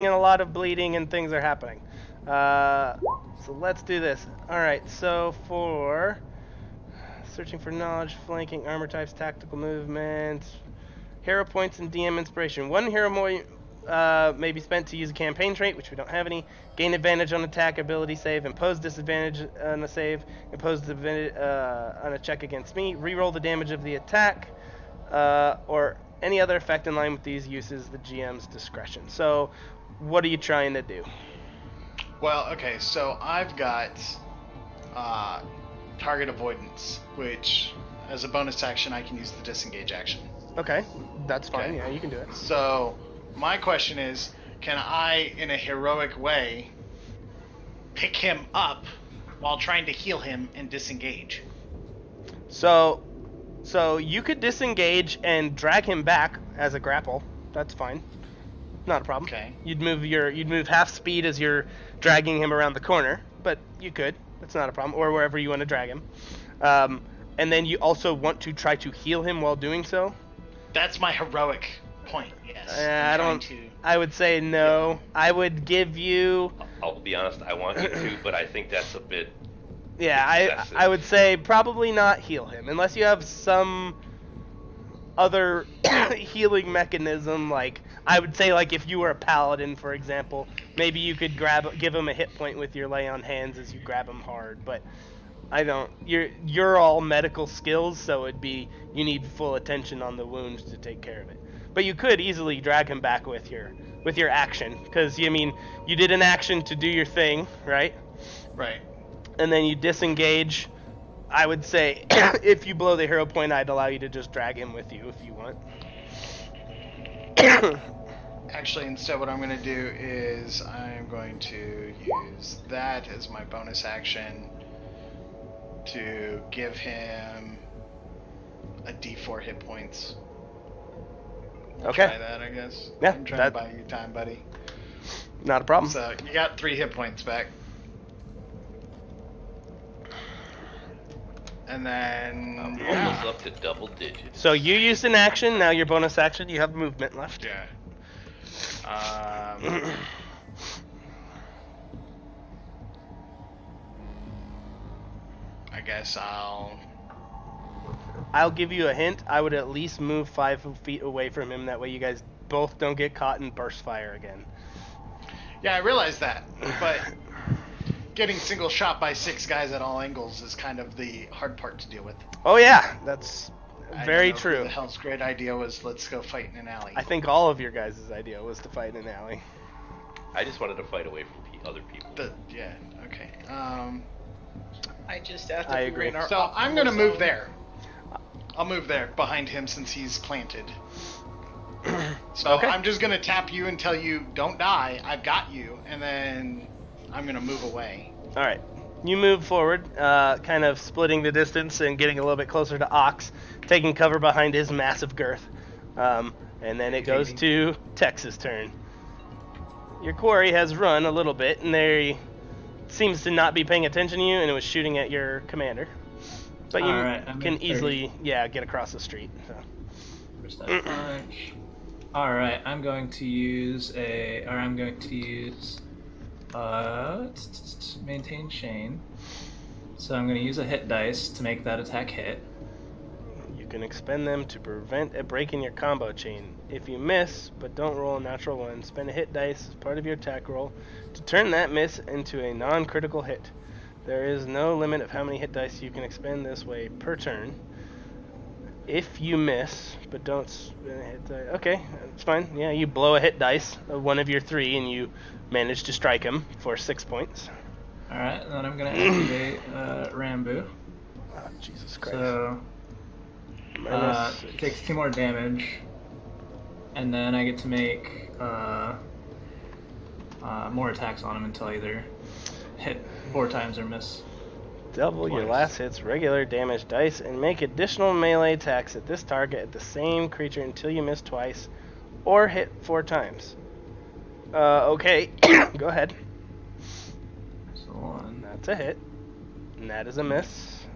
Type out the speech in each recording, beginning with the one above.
and a lot of bleeding and things are happening. So let's do this. Alright, so for searching for knowledge, flanking, armor types, tactical movement, hero points, and DM inspiration. One hero may be spent to use a campaign trait, which we don't have any. Gain advantage on attack, ability save, impose disadvantage on a save, impose disadvantage on a check against me, reroll the damage of the attack, or any other effect in line with these uses the GM's discretion. So, what are you trying to do? Well, okay, so I've got target avoidance, which as a bonus action I can use the disengage action. Okay, that's fine. Okay. Yeah, you can do it. So my question is, can I, in a heroic way, pick him up while trying to heal him and disengage? So you could disengage and drag him back as a grapple. That's fine. Not a problem. Okay. You'd move half speed as you're dragging him around the corner, but you could. That's not a problem. Or wherever you want to drag him. And then you also want to try to heal him while doing so. That's my heroic point. Yes. I would say no. Yeah. I would give you. I'll be honest. I want you to, but I think that's a bit. Yeah, excessive. I would say probably not heal him unless you have some other healing mechanism. Like I would say, like if you were a paladin, for example, maybe you could give him a hit point with your lay on hands as you grab him hard. But I don't. You're all medical skills, so it'd be you need full attention on the wounds to take care of it. But you could easily drag him back with your action, because you did an action to do your thing, right? Right. And then you disengage. I would say if you blow the hero point, I'd allow you to just drag him with you if you want. Actually, instead what I'm going to do is I'm going to use that as my bonus action to give him a D4 hit points. Okay. Try that, I guess. Yeah, I'm trying to buy you time, buddy. Not a problem. So you got 3 hit points back. And then almost up to double digits. So you used an action, now your bonus action, you have movement left. Yeah. I guess I'll give you a hint. I would at least move 5 feet away from him. That way you guys both don't get caught in burst fire again. Yeah, I realize that. But getting single shot by 6 guys at all angles is kind of the hard part to deal with. Oh yeah, that's very true. The hell's great idea was let's go fight in an alley. I think all of your guys' idea was to fight in an alley. I just wanted to fight away from other people. Yeah, okay. I just have to I agree. So I'm going to move there. I'll move there behind him since he's planted. So okay. I'm just going to tap you and tell you don't die. I've got you. And then I'm going to move away. All right. You move forward, kind of splitting the distance and getting a little bit closer to Ox, taking cover behind his massive girth. And then it goes to Tex's turn. Your quarry has run a little bit, and he seems to not be paying attention to you, and it was shooting at your commander. But you can easily, get across the street. So. First that punch. Alright, I'm going to use maintain chain. So I'm going to use a hit dice to make that attack hit. You can expend them to prevent a break in your combo chain. If you miss, but don't roll a natural one, spend a hit dice as part of your attack roll to turn that miss into a non-critical hit. There is no limit of how many hit dice you can expend this way per turn. If you miss, but don't spend a hit dice... Okay, that's fine. Yeah, you blow a hit dice of one of your 3, and you manage to strike him for 6 points. Alright, and then I'm going to activate Rambu. Oh, Jesus Christ. So, it takes 2 more damage, and then I get to make more attacks on him until I either hit 4 times or miss. Double your last hit's regular damage dice and make additional melee attacks at this target at the same creature until you miss twice or hit 4 times. Okay, go ahead. So 1. That's a hit. And that is a miss.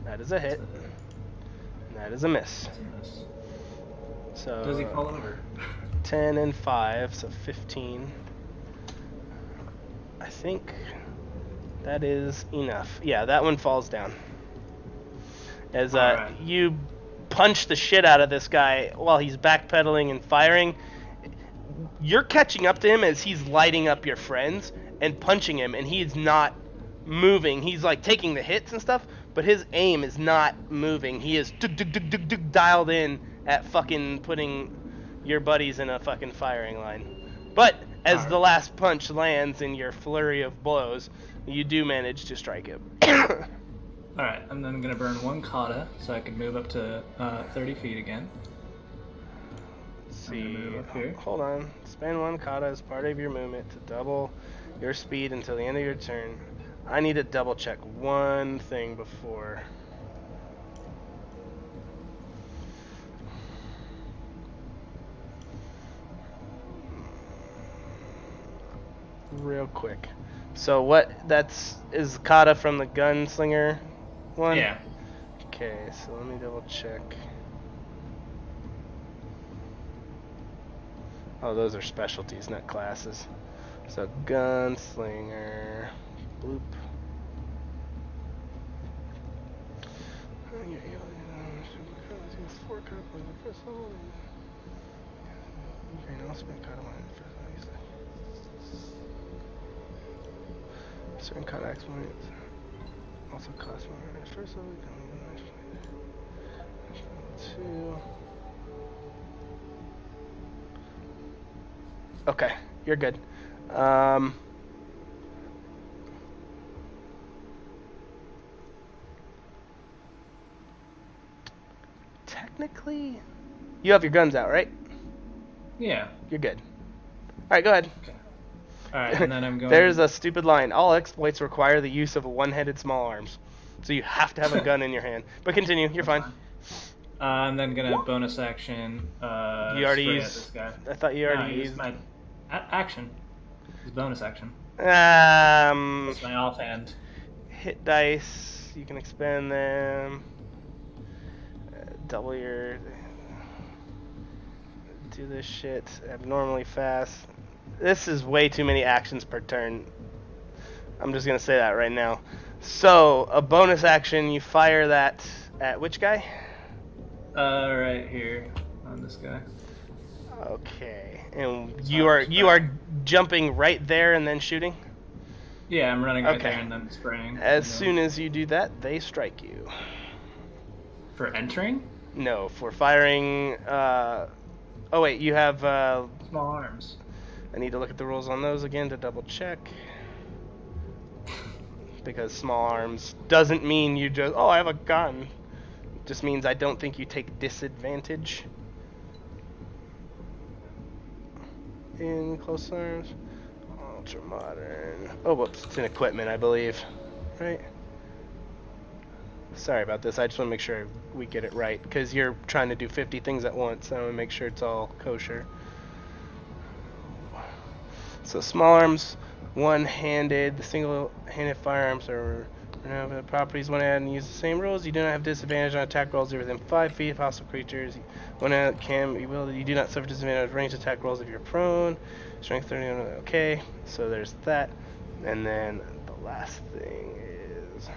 That is a hit. And that is a miss. That's a miss. So Does he fall over? 10 and 5, so 15. I think that is enough. Yeah, that one falls down. As Alright. you punch the shit out of this guy while he's backpedaling and firing, you're catching up to him as he's lighting up your friends and punching him, and he's not moving. He's like taking the hits and stuff, but his aim is not moving. He is dialed in at fucking putting your buddies in a fucking firing line. But as the last punch lands in your flurry of blows, you do manage to strike him. Alright, and then I'm going to burn 1 kata so I can move up to 30 feet again. See, move up here. hold on. Spend 1 kata as part of your movement to double your speed until the end of your turn. I need to double check one thing before. Real quick. So is kata from the gunslinger one? Yeah. Okay, so let me double check. Oh, those are specialties, not classes. So gunslinger. Bloop. Certain kata exploits also cost more. First level, two. Okay, you're good. Technically, you have your guns out, right? Yeah. You're good. Alright, go ahead. Okay. Alright, and then I'm going... There's a stupid line. All exploits require the use of one-handed small arms. So you have to have a gun in your hand. But continue, you're fine. I'm then going to bonus action... You already spray at used... this guy. I thought you already used... my action. It's bonus action. It's my offhand. Hit dice. You can expend them. Double your... Do this shit abnormally fast. This is way too many actions per turn. I'm just going to say that right now. So, a bonus action, you fire that at which guy? Right here on this guy. Okay. And you are jumping right there and then shooting? Yeah, I'm running right there and then spraying. As soon as you do that, they strike you. For entering? No, for firing... Oh wait, you have... Small arms. I need to look at the rules on those again to double check. Because small arms doesn't mean you just... Oh, I have a gun. It just means I don't think you take disadvantage. In close arms. Ultramodern. Oh, whoops. It's in equipment, I believe. Right? Sorry about this. I just want to make sure we get it right. Because you're trying to do 50 things at once. So I want to make sure it's all kosher. So small arms, one-handed. The single-handed firearms are the properties one-handed and use the same rules. You do not have disadvantage on attack rolls within 5 feet of hostile creatures. One-handed can be wielded. You do not suffer disadvantage on ranged attack rolls if you're prone. Strength 30. Okay, so there's that. And then the last thing is...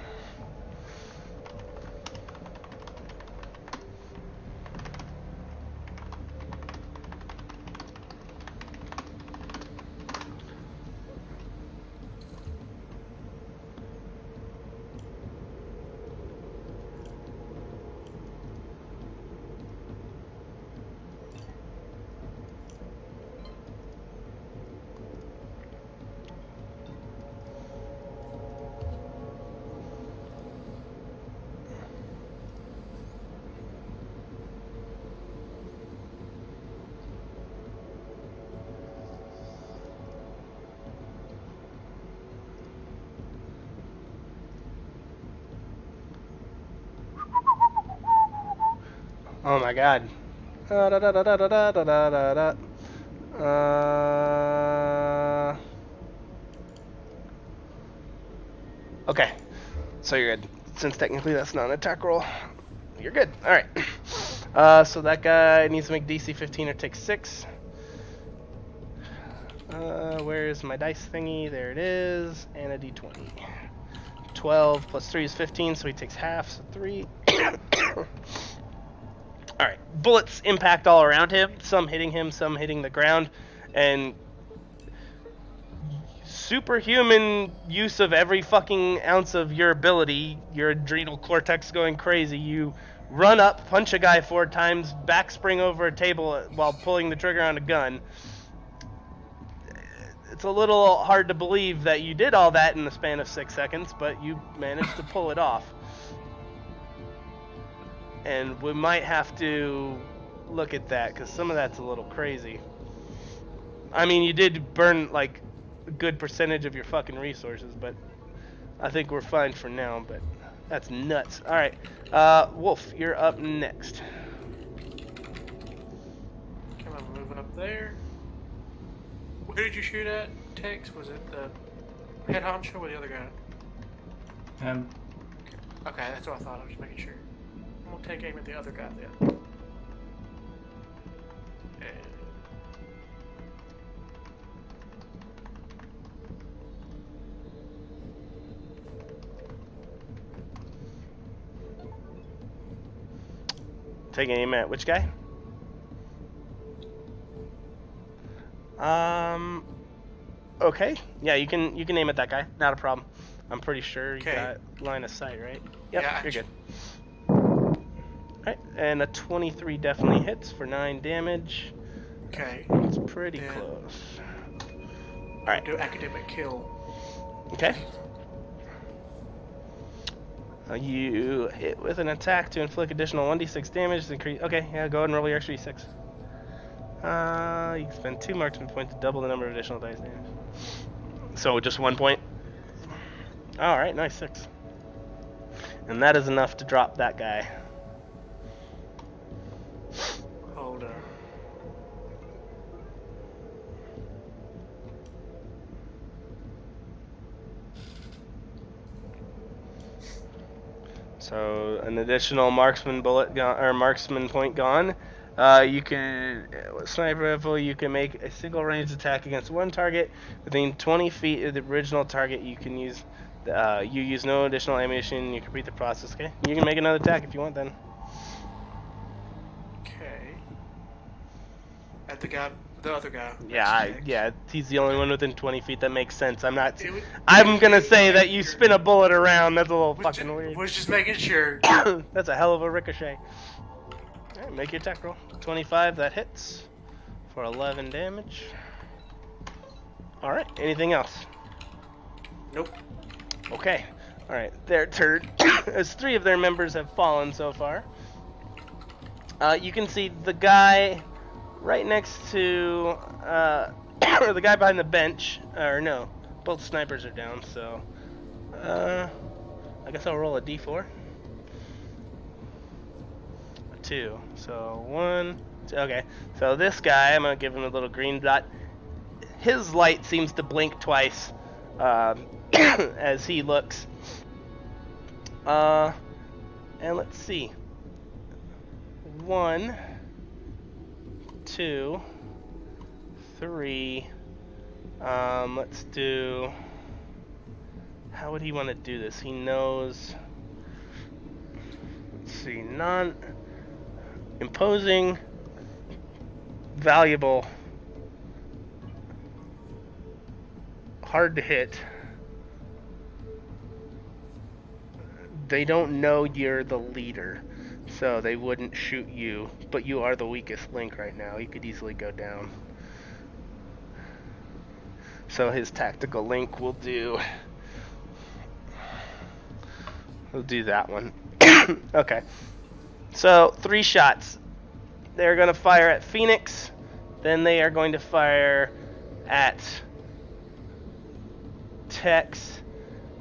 Oh my god. Okay. So you're good. Since technically that's not an attack roll, you're good. Alright. So that guy needs to make DC 15 or take 6. Where's my dice thingy? There it is. And a d20. 12 plus 3 is 15, so he takes half, so 3. Alright, bullets impact all around him, some hitting him, some hitting the ground, and superhuman use of every fucking ounce of your ability, your adrenal cortex going crazy. You run up, punch a guy 4 times, back spring over a table while pulling the trigger on a gun. It's a little hard to believe that you did all that in the span of 6 seconds, but you managed to pull it off. And we might have to look at that, because some of that's a little crazy. I mean, you did burn, like, a good percentage of your fucking resources, but I think we're fine for now, but that's nuts. Alright, Wolf, you're up next. Come on, moving up there. Who did you shoot at, Tex? Was it the head honcho or the other guy? Okay, that's what I thought. I was just making sure. I'm gonna take aim at the other guy then. Take aim at which guy? Okay. Yeah, you can aim at that guy. Not a problem. I'm pretty sure you got line of sight, right? Yep, yeah, you're good. Alright, and a 23 definitely hits for 9 damage. Okay. It's pretty close. Alright. Do academic kill. Okay. You hit with an attack to inflict additional 1d6 damage. Increase. Okay, yeah, go ahead and roll your extra d6. You can spend 2 marksman points to double the number of additional dice damage. So just 1 point. Alright, nice, 6. And that is enough to drop that guy. Hold on. So an additional marksman bullet or marksman point gone. You can with sniper rifle. You can make a single ranged attack against one target within 20 feet of the original target. You can use you use no additional ammunition. You complete the process. Okay. You can make another attack if you want. Then. Okay. At the guy, the other guy. Yeah, he's the only one within 20 feet. That makes sense. I'm gonna say that you spin a bullet around. That's a little fucking weird. Was just making sure. That's a hell of a ricochet. Alright, make your attack roll. 25, that hits for 11 damage. Alright, anything else? Nope. Okay. Alright, their turn. As 3 of their members have fallen so far. You can see the guy right next to or the guy behind the bench, or no, both snipers are down, so I guess I'll roll a d4. A 2. So 1, 2, okay. So this guy, I'm gonna give him a little green dot. His light seems to blink twice as he looks. And let's see. 1, 2, 3. Let's do. How would he want to do this? He knows. Let's see. Non-imposing, valuable, hard to hit. They don't know you're the leader, so they wouldn't shoot you, but you are the weakest link right now. You could easily go down. So his tactical link will do that one. Okay. So 3 shots. They're going to fire at Phoenix, then they are going to fire at Tex,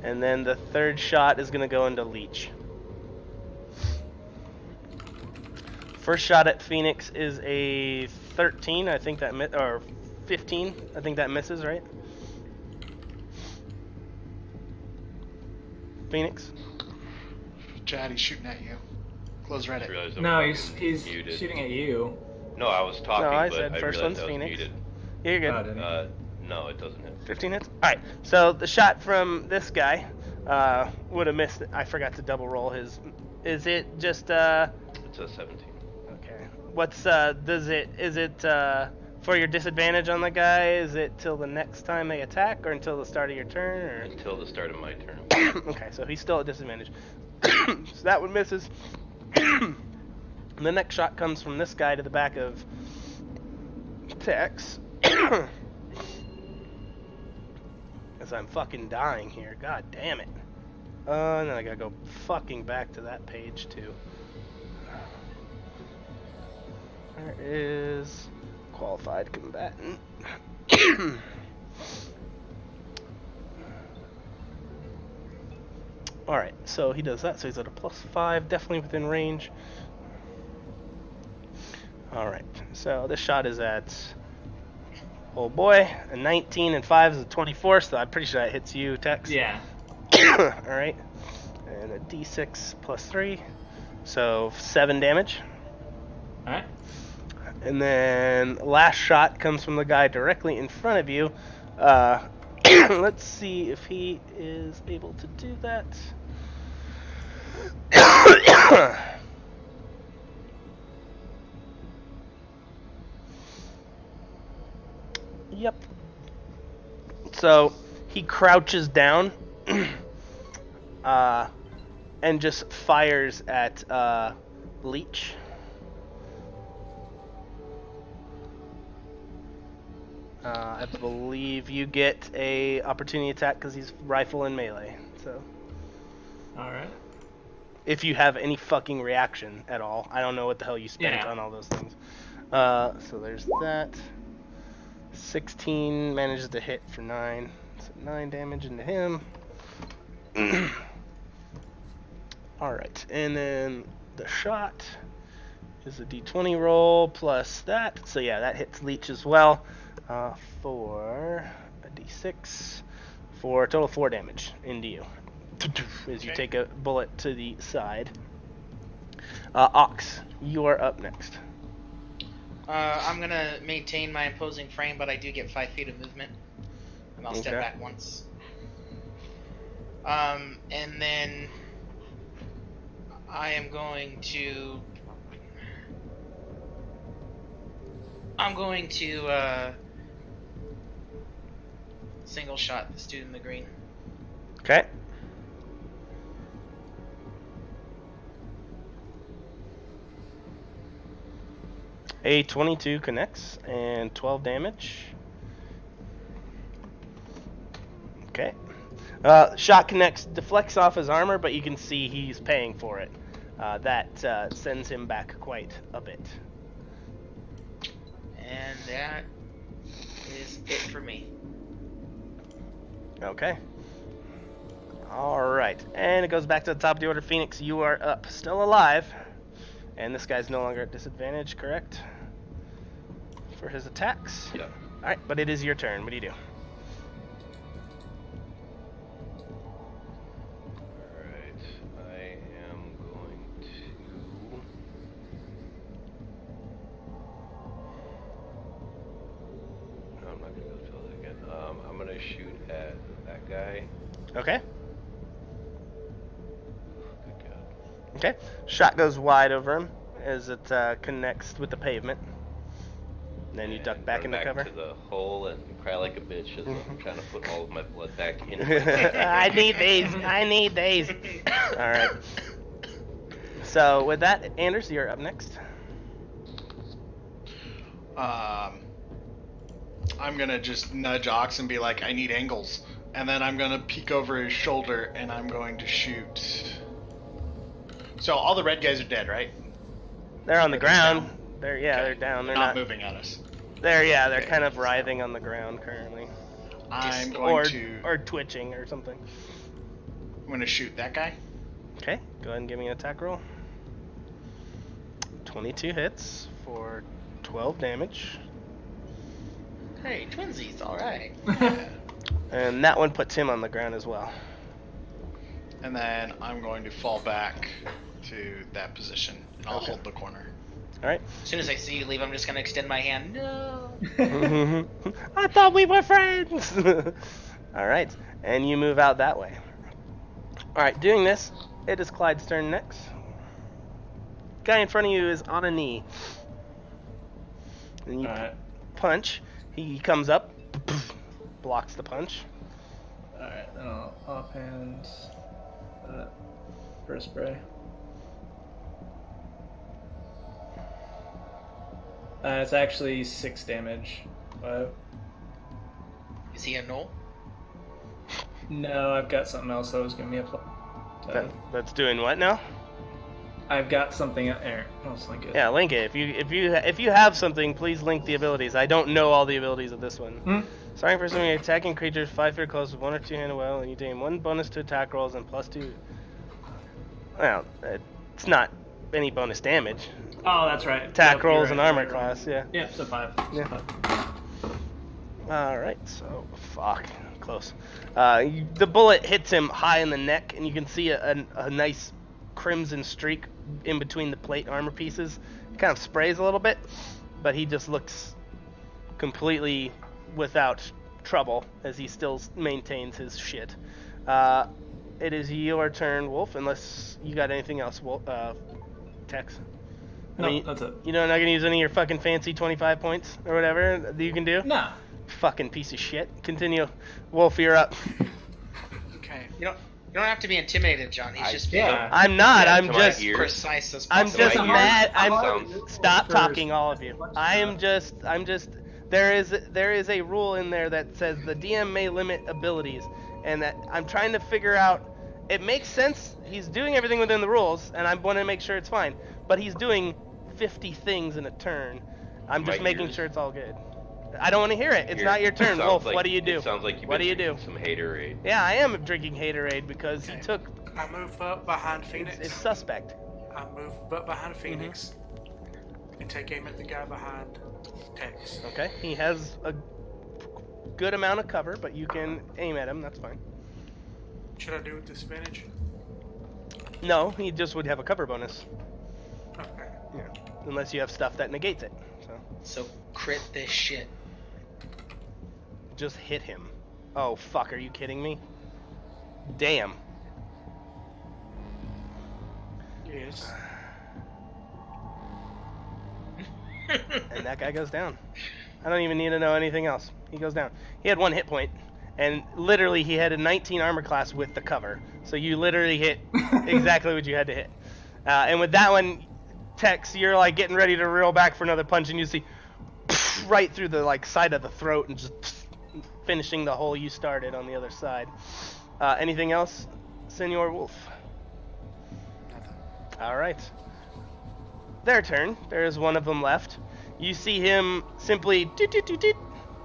and then the 3rd shot is going to go into Leech. First shot at Phoenix is a 13, I think that or 15, I think that misses, right? Phoenix? Chad, he's shooting at you. Close Reddit. No, he's shooting at you. No, I was talking, No, I but said I first realized one's I was Phoenix. muted. Yeah, you're good. No, it doesn't hit. 15 hits? Alright, so the shot from this guy would have missed. I forgot to double roll his. Is it just. It's a 17. Okay. What's. Is it for your disadvantage on the guy? Is it till the next time they attack or until the start of your turn? Or? Until the start of my turn. Okay, so he's still at disadvantage. So that one misses. And the next shot comes from this guy to the back of Tex. As I'm fucking dying here. God damn it. And then I gotta go fucking back to that page too. There is qualified combatant. Alright, so he does that, so he's at a +5, definitely within range. Alright, so this shot is at, oh boy, a 19 and 5 is a 24, so I'm pretty sure that hits you, Tex. Yeah. Alright, and a d6 +3, so 7 damage. Alright. And then last shot comes from the guy directly in front of you. Let's see if he is able to do that. Yep. So he crouches down and just fires at Leech. I believe you get a opportunity attack because he's rifle and melee. So, All right. if you have any fucking reaction at all, I don't know what the hell you spent Yeah. on all those things. So there's that. 16 manages to hit for 9. So 9 damage into him. All right, and then the shot is a d20 roll plus that. So yeah, that hits Leech as well. For a d6 for a total 4 damage into you as you take a bullet to the side. Ox, you are up next. I'm gonna maintain my imposing frame, but I do get 5 feet of movement, and I'll step Okay. back once. And then I am going to. Single shot this dude in the green. Okay. A 22 connects and 12 damage. Okay. Shot connects, deflects off his armor, but you can see he's paying for it. That sends him back quite a bit. And that is it for me. Okay. Alright. And it goes back to the top of the order. Phoenix, you are up. Still alive. And this guy's no longer at disadvantage, correct? For his attacks? Yeah. Alright, but it is your turn. What do you do? Alright. I am going to. No, I'm not going to go through that again. I'm going to shoot at that guy. Okay. Good God. Okay. Shot goes wide over him as it connects with the pavement. Then you duck And back run into cover. to the hole and cry like a bitch as I'm trying to put all of my blood back in. I need these. I need these. Alright. So with that, Anders, you're up next. I'm gonna just nudge Ox and be like, I need angles. And then I'm gonna peek over his shoulder and I'm going to shoot. So all the red guys are dead, right? They're on the They're ground. down. They're Okay. they're down. They're not not moving at us. They're Okay. kind of writhing on the ground currently. I'm going or twitching or something. I'm gonna shoot that guy. Okay, go ahead and give me an attack roll. 22 hits for 12 damage. Hey, twinsies, alright. And that one puts him on the ground as well. And then I'm going to fall back to that position. And I'll Okay. hold the corner. All right. As soon as I see you leave, I'm just gonna extend my hand. No. I thought we were friends. All right, and you move out that way. All right, doing this, it is Clyde's turn next. Guy in front of you is on a knee. And you punch. He comes up, blocks the punch. Alright, then I'll offhand first spray. It's actually 6 damage. 5. Is he a null? No, I've got something else that was giving me a plus. That's doing what now? I've got something there. I'll just link it. Yeah, link it. If you have something, please link the abilities. I don't know all the abilities of this one. Starting for assuming attacking creatures 5 feet or close with 1 or 2 handed well, and you gain 1 bonus to attack rolls and +2. Well, it's not any bonus damage. Oh, that's right. Attack rolls and armor class, yeah. Yeah, so 5. Yeah. 5. Alright, so fuck. Close. The bullet hits him high in the neck, and you can see a nice crimson streak in between the plate armor pieces. It kind of sprays a little bit, but he just looks completely without trouble as he still maintains his shit. It is your turn, Wolf, unless you got anything else, Tex. No, that's it. You're not gonna use any of your fucking fancy 25 points or whatever that you can do? Nah. Fucking piece of shit. Continue. Wolf, you're up. Okay. You don't have to be intimidated, John. He's just being I'm not. I'm just precise as I'm possible. just mad. Stop talking, all of you. I'm just there is a rule in there that says the DM may limit abilities, and that I'm trying to figure out. It makes sense. He's doing everything within the rules, and I want to make sure it's fine. But he's doing 50 things in a turn. I'm just making sure it's all good. I don't want to hear it. It's not your turn, Wolf. What do you do? It sounds like you've what been do you do? Some haterade. Yeah, I am drinking haterade because he took. I move up behind Phoenix. It's suspect. I move up behind Phoenix and take aim at the guy behind Tex. Okay. He has a good amount of cover, but you can aim at him. That's fine. Should I do it with the spinach? No, he just would have a cover bonus. Okay. Yeah. Unless you have stuff that negates it. So crit this shit. Just hit him. Oh fuck, are you kidding me? Damn. Yes. And that guy goes down. I don't even need to know anything else. He goes down. He had 1 hit point, and literally he had a 19 armor class with the cover. So you literally hit exactly what you had to hit. And with that one, Tex, you're like getting ready to reel back for another punch, and you see right through the like side of the throat and just finishing the hole you started on the other side. Anything else, Senor Wolf? All right. Their turn. There is one of them left. You see him simply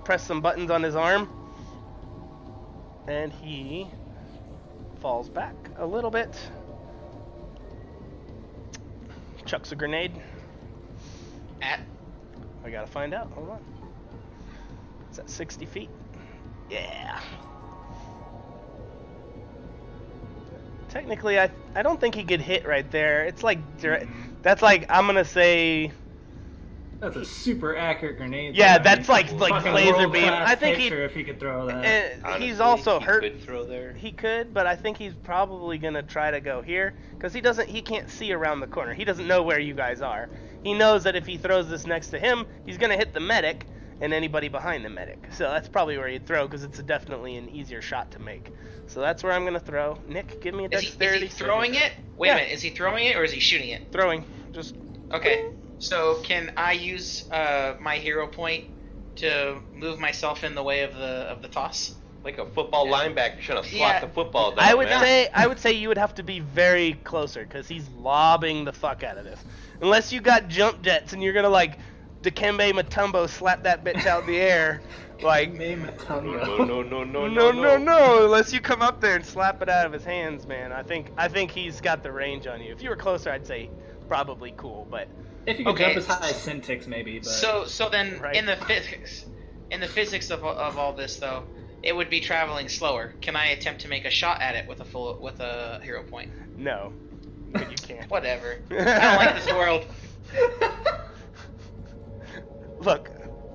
press some buttons on his arm, and he falls back a little bit. Chucks a grenade. I gotta find out. Hold on. It's at 60 feet. Yeah. Technically, I don't think he could hit right there. It's like that's like I'm gonna say. That's a super accurate grenade. Yeah, though. that's like laser beam. I think if he could throw that. Honestly, he's also hurt. He could throw there. He could, but I think he's probably gonna try to go here because he can't see around the corner. He doesn't know where you guys are. He knows that if he throws this next to him, he's gonna hit the medic and anybody behind the medic. So that's probably where he'd throw because it's definitely an easier shot to make. So that's where I'm gonna throw. Nick, give me a dexterity. Is he throwing it? Wait a minute. Is he throwing it or is he shooting it? Throwing. Just. Okay. So can I use my hero point to move myself in the way of the toss? Like a football linebacker trying to slot the football down. I would say you would have to be very closer because he's lobbing the fuck out of this. Unless you got jump jets and you're gonna like Dikembe Mutombo slap that bitch out in the air, like no. Unless you come up there and slap it out of his hands, man. I think he's got the range on you. If you were closer, I'd say probably cool, but. If you could jump as high as Syntix, maybe. But... So then, right. in the physics of all this, though, it would be traveling slower. Can I attempt to make a shot at it with a hero point? No, but you can't. Whatever. I don't like this world. Look,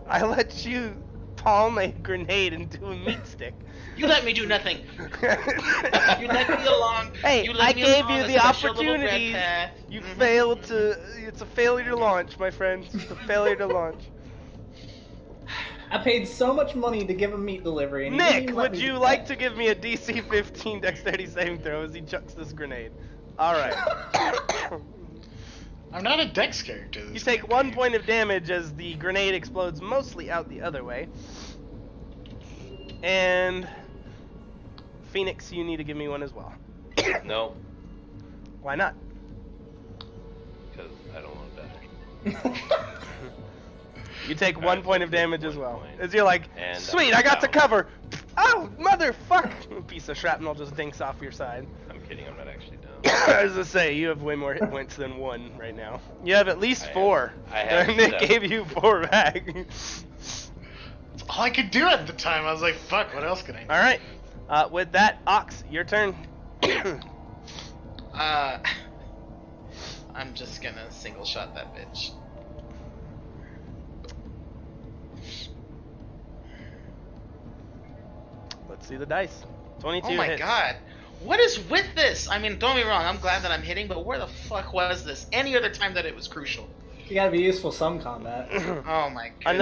I let you palm a grenade into a meat stick. You let me do nothing. You let me along. Hey, you let I me gave along you a the special little red opportunities. path. You Mhm. failed to. It's a failure to launch, my friend. It's a failure to launch. I paid so much money to give a meat delivery. And he didn't Nick, even let would me you do like that. to give me a DC 15 dexterity saving throw as he chucks this grenade? Alright. I'm not a dex character. You This take campaign. 1 point of damage as the grenade explodes mostly out the other way. And Phoenix, you need to give me one as well. No, Why not? because I don't want to die. You take 1 point of damage as 1 well. point. As you're like, And sweet, I'm I got the down. cover. Oh, motherfuck! A piece of shrapnel just dinks off your side. I'm kidding, I'm not actually down. I was gonna say, you have way more hit points than 1 right now. You have at least I have- 4. I have Nick 7. gave you 4 back. That's all I could do at the time. I was like, fuck, what else can I do? Alright. With that, Ox, your turn. I'm just gonna single shot that bitch. Let's see the dice. 22 Oh my hits. god. What is with this? I mean, don't get me wrong, I'm glad that I'm hitting, but where the fuck was this? Any other time that it was crucial. You gotta be useful some combat. Oh my god.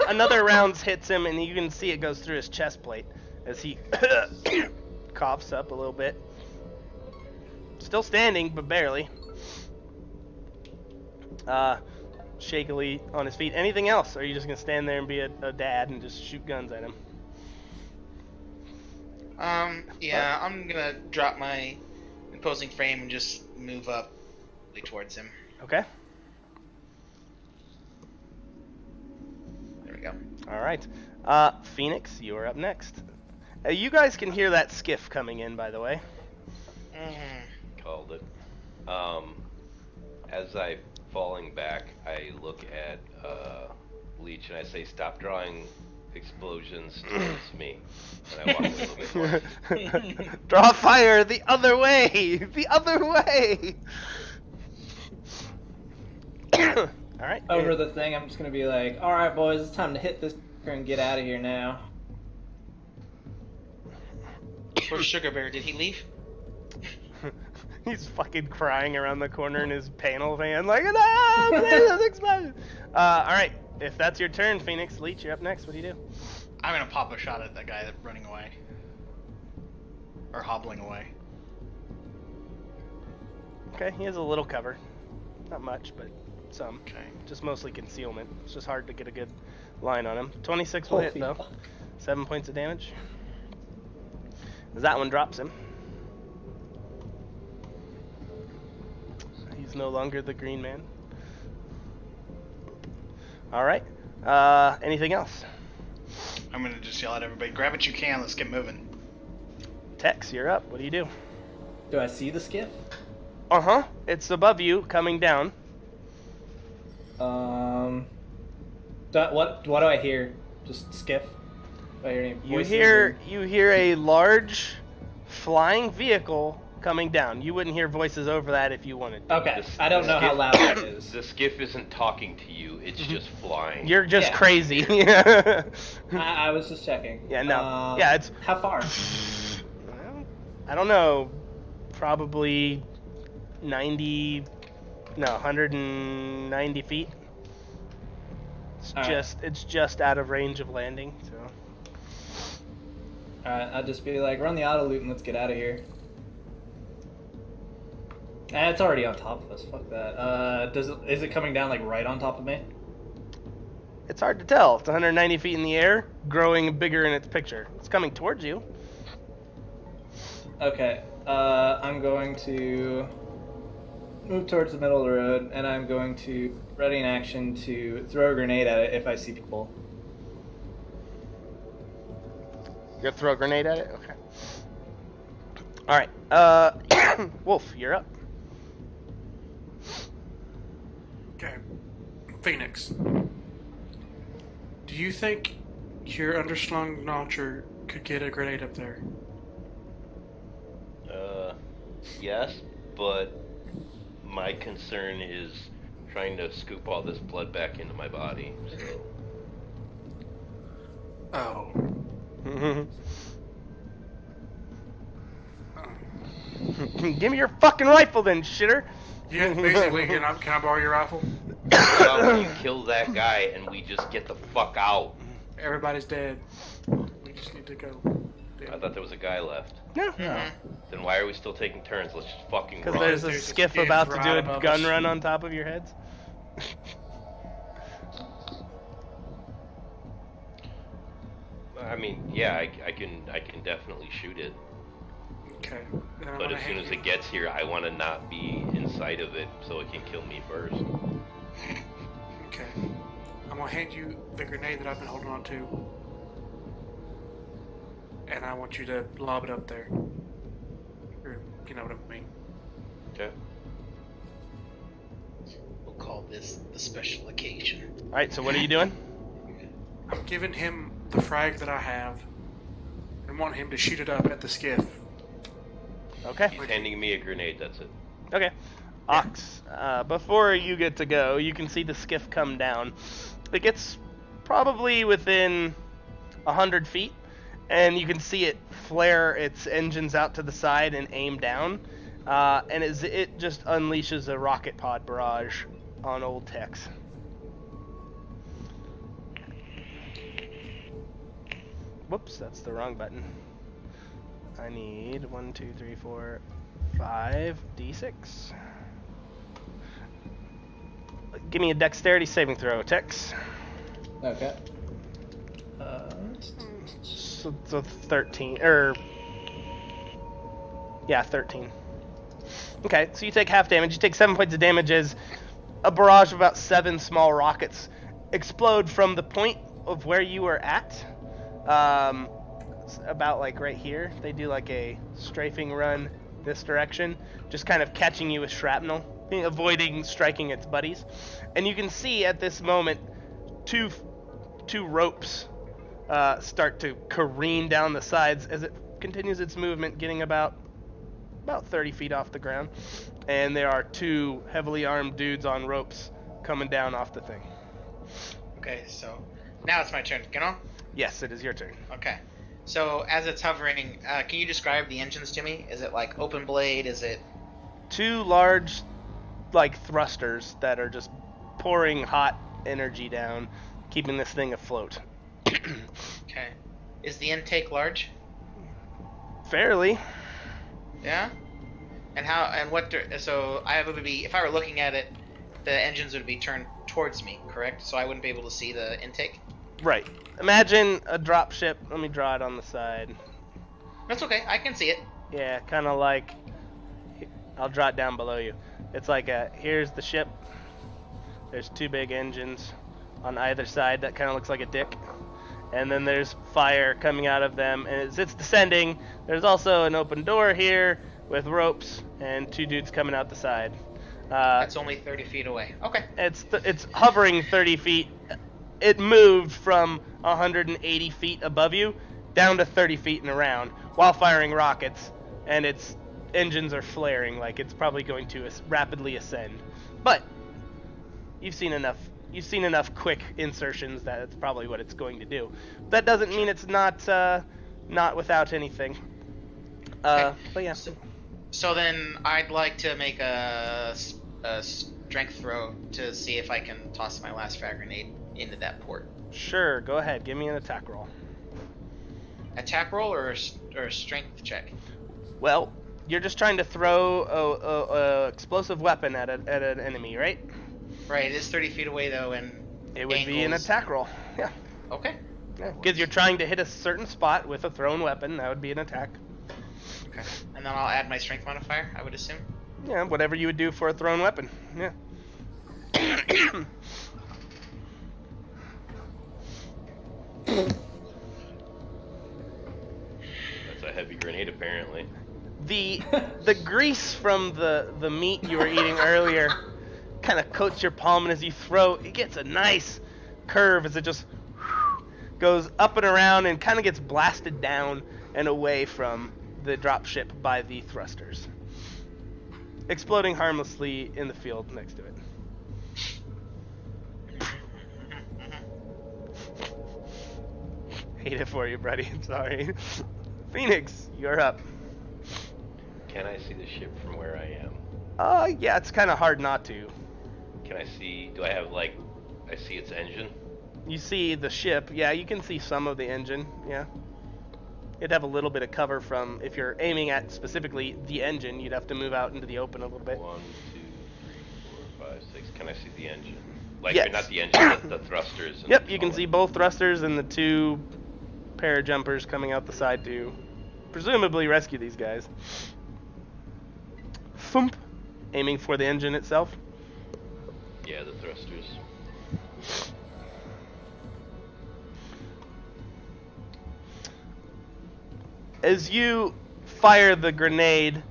Another round hits him, and you can see it goes through his chest plate as he coughs up a little bit. Still standing, but barely. Shakily on his feet. Anything else? Or are you just gonna stand there and be a dad and just shoot guns at him? Yeah, I'm gonna drop my imposing frame and just move up towards him. Okay. There we go. All right. Phoenix, you are up next. You guys can hear that skiff coming in, by the way. Called it. As I'm falling back, I look at Leech and I say, "Stop drawing explosions towards me." And I walk a little bit more. Draw fire the other way! The other way! Alright. Over the thing, I'm just gonna be like, alright boys, it's time to hit this and get out of here now. Where's Sugar Bear? Did he leave? He's fucking crying around the corner in his panel van, like, no, please, this explosion. Alright, if that's your turn, Phoenix, Leech, you're up next. What do you do? I'm gonna pop a shot at that guy that's running away. Or hobbling away. Okay, he has a little cover. Not much, but some. Okay. Just mostly concealment. It's just hard to get a good line on him. 26 will hit, Holy though. fuck. 7 points of damage. As that one drops him. He's no longer the green man. Alright. Anything else? I'm gonna just yell at everybody, grab what you can, let's get moving. Tex, you're up. What do you do? Do I see the skiff? Uh-huh. It's above you, coming down. What do I hear? Just skiff? Do I hear any You voices hear a large flying vehicle coming down. You wouldn't hear voices over that if you wanted to. Okay, I don't know how loud that is. The skiff isn't talking to you, it's just flying. You're just Yeah. crazy. I was just checking. Yeah, no. Yeah, it's How far? well, I don't know. Probably 190 feet. It's just out of range of landing, so. Alright, I'll just be like, run the auto loop and let's get out of here. It's already on top of us. Fuck that. Is it coming down like right on top of me? It's hard to tell. It's 190 feet in the air, growing bigger in its picture. It's coming towards you. Okay. I'm going to move towards the middle of the road, and I'm going to ready in action to throw a grenade at it if I see people. You're gonna throw a grenade at it? Okay. Alright. Wolf, you're up. Okay. Phoenix. Do you think your underslung launcher could get a grenade up there? Yes, but my concern is trying to scoop all this blood back into my body. So. Oh. Give me your fucking rifle then, shitter. Yeah, basically, can I borrow your rifle? How about we kill that guy and we just get the fuck out? Everybody's dead. We just need to go. I thought there was a guy left. No. Then why are we still taking turns? Let's just fucking Because run. there's a There's a skiff skiff about to right do a above gun us. run on top of your heads. I mean, yeah, I can definitely shoot it. Okay. Then I'm But gonna as soon hand as you- it gets here, I want to not be inside of it so it can kill me first. Okay. I'm gonna hand you the grenade that I've been holding on to. And I want you to lob it up there. Or, you know what I mean. Okay. We'll call this the special occasion. Alright, so what are you doing? I'm giving him the frag that I have. And want him to shoot it up at the skiff. Okay. He's handing me a grenade, that's it. Okay. Ox, before you get to go, you can see the skiff come down. It gets probably within 100 feet, and you can see it flare its engines out to the side and aim down. And it just unleashes a rocket pod barrage on old Tex. Whoops, that's the wrong button. I need 1, 2, 3, 4, 5 d6. Give me a dexterity saving throw, Tex. Okay. So 13, yeah, 13. Okay, so you take half damage. You take 7 points of damage as a barrage of about 7 small rockets explode from the point of where you were at. About like right here. They do like a strafing run this direction, just kind of catching you with shrapnel, avoiding striking its buddies. And you can see at this moment two ropes start to careen down the sides as it continues its movement, getting about 30 feet off the ground. And there are 2 heavily armed dudes on ropes coming down off the thing. Okay, so now it's my turn. Get on? Yes, it is your turn. Okay. So as it's hovering, can you describe the engines to me? Is it like open blade? Is it 2 large, like, thrusters that are just pouring hot energy down, keeping this thing afloat. okay? Is the intake large? Fairly. Yeah. And how and what? So I would be if I were looking at it, the engines would be turned towards me, correct? So I wouldn't be able to see the intake. Right. Imagine a drop ship. Let me draw it on the side. That's okay. I can see it. Yeah, kind of like. I'll draw it down below you. It's like here's the ship. There's 2 big engines on either side. That kind of looks like a dick. And then there's fire coming out of them. And as it's descending, there's also an open door here with ropes and 2 dudes coming out the side. That's only 30 feet away. Okay. It's hovering 30 feet. It moved from 180 feet above you down to 30 feet and around while firing rockets, and its engines are flaring like it's probably going to rapidly ascend. But you've seen enough quick insertions that it's probably what it's going to do. That doesn't mean it's not without anything. Okay. But yeah. So then I'd like to make a strength throw to see if I can toss my last frag grenade into that port. Sure, go ahead. Give me an attack roll. Attack roll or a strength check? Well, you're just trying to throw a explosive weapon at an enemy, right? Right, it is 30 feet away though, and It would be an angles- attack roll. Yeah. Okay. Because you're trying to hit a certain spot with a thrown weapon. That would be an attack. Okay. And then I'll add my strength modifier, I would assume. Yeah, whatever you would do for a thrown weapon. Yeah. That's a heavy grenade, apparently. The grease from the meat you were eating earlier kind of coats your palm, and as you throw, it gets a nice curve as it just goes up and around and kind of gets blasted down and away from the dropship by the thrusters, exploding harmlessly in the field next to it. Hate it for you, buddy. Sorry. Phoenix, you're up. Can I see the ship from where I am? Yeah, it's kind of hard not to. Can I see? Do I have like? I see its engine. You see the ship. Yeah, you can see some of the engine. Yeah. It'd have a little bit of cover from, if you're aiming at specifically the engine, you'd have to move out into the open a little bit. 1, 2, 3, 4, 5, 6. Can I see the engine? Like, Yes. not the engine, the thrusters. And Yep, you can all see that. both thrusters and the 2 parajumpers coming out the side to presumably rescue these guys. Thump. Aiming for the engine itself. Yeah, the thrusters. As you fire the grenade,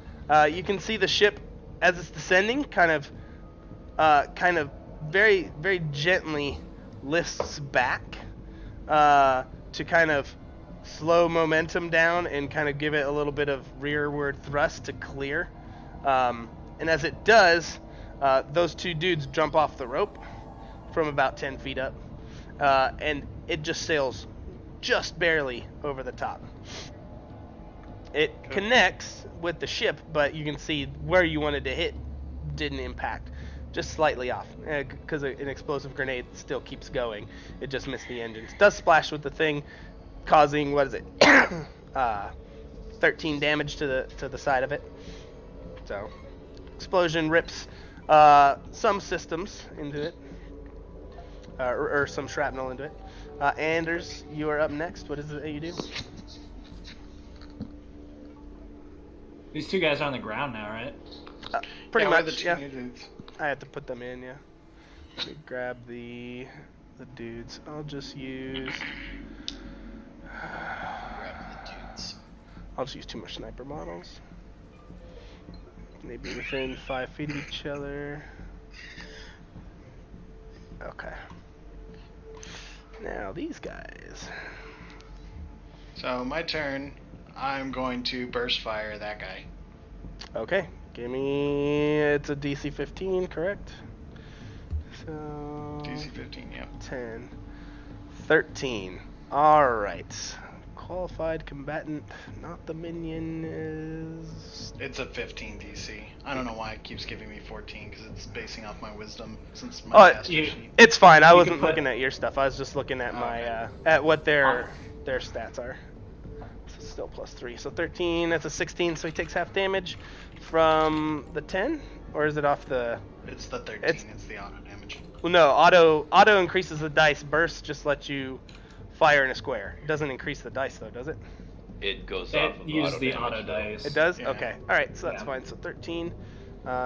you can see the ship as it's descending kind of very, very gently lifts back to kind of slow momentum down and kind of give it a little bit of rearward thrust to clear. And as it does, those 2 dudes jump off the rope from about 10 feet up, and it just sails just barely over the top. It connects with the ship, but you can see where you wanted to hit didn't impact. Just slightly off, because an explosive grenade still keeps going. It just missed the engines. It does splash with the thing, causing, what is it, 13 damage to the side of it. So, explosion rips some systems into it, or some shrapnel into it. Anders, you are up next. What is it that you do? These 2 guys are on the ground now, right? Pretty Yeah, much, the yeah. dudes. I had to put them in, yeah. Let me grab the dudes. I'll just use... Grab the dudes. I'll just use 2 more sniper models. They be within 5 feet of each other. Okay. Now these guys. So my turn. I'm going to burst fire that guy. Okay. Give me... It's a DC 15, correct? So... DC 15, yep. 10. 13. Alright. Qualified combatant, not the minion, is... It's a 15 DC. I don't know why it keeps giving me 14 because it's basing off my wisdom since my Oh, caster you- sheet. It's fine. I You wasn't can put- looking at your stuff. I was just looking at my Okay. at what their stats are. So still +3. So 13. That's a 16. So he takes half damage from the 10, or is it off the? It's the 13. It's- It's the auto damage. Well, no. Auto increases the dice. Burst just lets you fire in a square. It doesn't increase the dice though, does it? It goes It off of uses auto the damage, auto though. dice. It does. Yeah. Okay. All right. So that's Yeah. fine. So 13.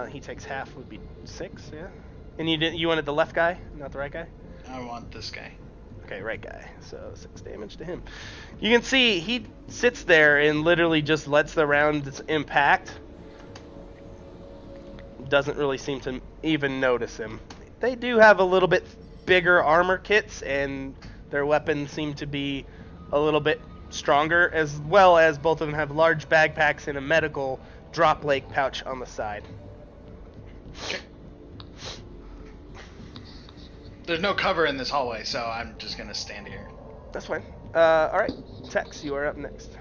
He takes half. Would be 6. Yeah. And you wanted the left guy, not the right guy. I want this guy. Okay, right guy. So 6 damage to him. You can see he sits there and literally just lets the rounds impact. Doesn't really seem to even notice him. They do have a little bit bigger armor kits, and their weapons seem to be a little bit stronger, as well as both of them have large backpacks and a medical drop leg pouch on the side. There's no cover in this hallway, so I'm just gonna stand here. That's fine. All right, Tex, you are up next.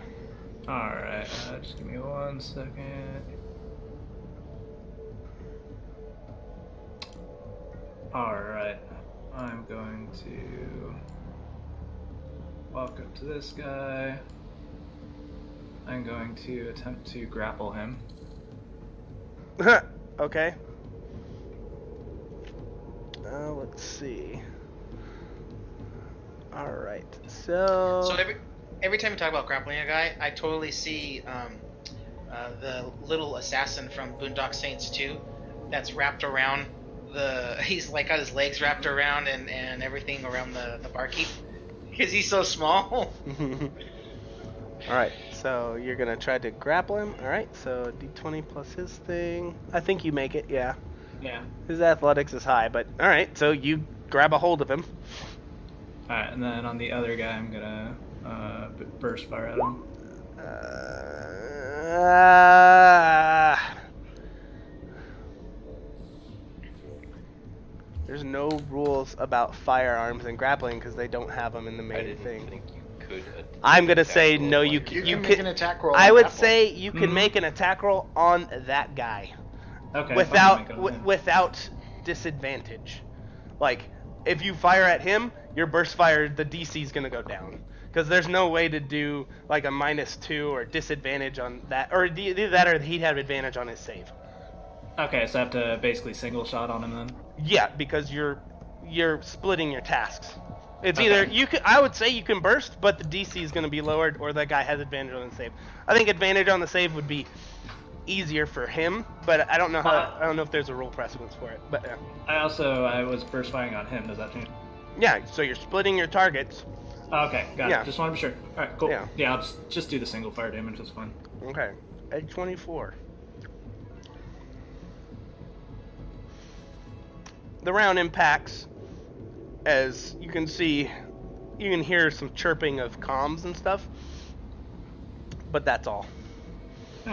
Alright, just give me 1 second. Alright, I'm going to walk up to this guy. I'm going to attempt to grapple him. Okay. Let's see. All right. So. So every time you talk about grappling a guy, I totally see the little assassin from Boondock Saints 2 that's wrapped around he's like got his legs wrapped around and everything around the barkeep because he's so small. All right. So you're gonna try to grapple him. All right. So D20 plus his thing. I think you make it. Yeah. Yeah. His athletics is high, but all right. So you grab a hold of him. Alright, and then on the other guy, I'm gonna burst fire at him. There's no rules about firearms and grappling because they don't have them in the I main didn't thing. think you could I'm gonna Attack say roll no. while You you're You you can can. make an attack roll. I on would that one. say you can Mhm. make an attack roll on that guy Okay. if I'm gonna make it on him. without disadvantage. Like if you fire at him, your burst fire, the DC is gonna go down because there's no way to do like a -2 or disadvantage on that, or either that or he'd have advantage on his save. Okay, so I have to basically single shot on him then. Yeah, because you're splitting your tasks. It's Okay. either you can. I would say you can burst, but the DC is going to be lowered, or that guy has advantage on the save. I think advantage on the save would be easier for him, but I don't know how. I don't know if there's a rule precedence for it. But yeah. I was burst firing on him. Does that change? Yeah. So you're splitting your targets. Okay, got Yeah. it. Just want to be sure. All right, cool. Yeah. I'll just do the single fire damage. That's fine. Okay. Edge 24. The round impacts, as you can see, you can hear some chirping of comms and stuff, but that's all. All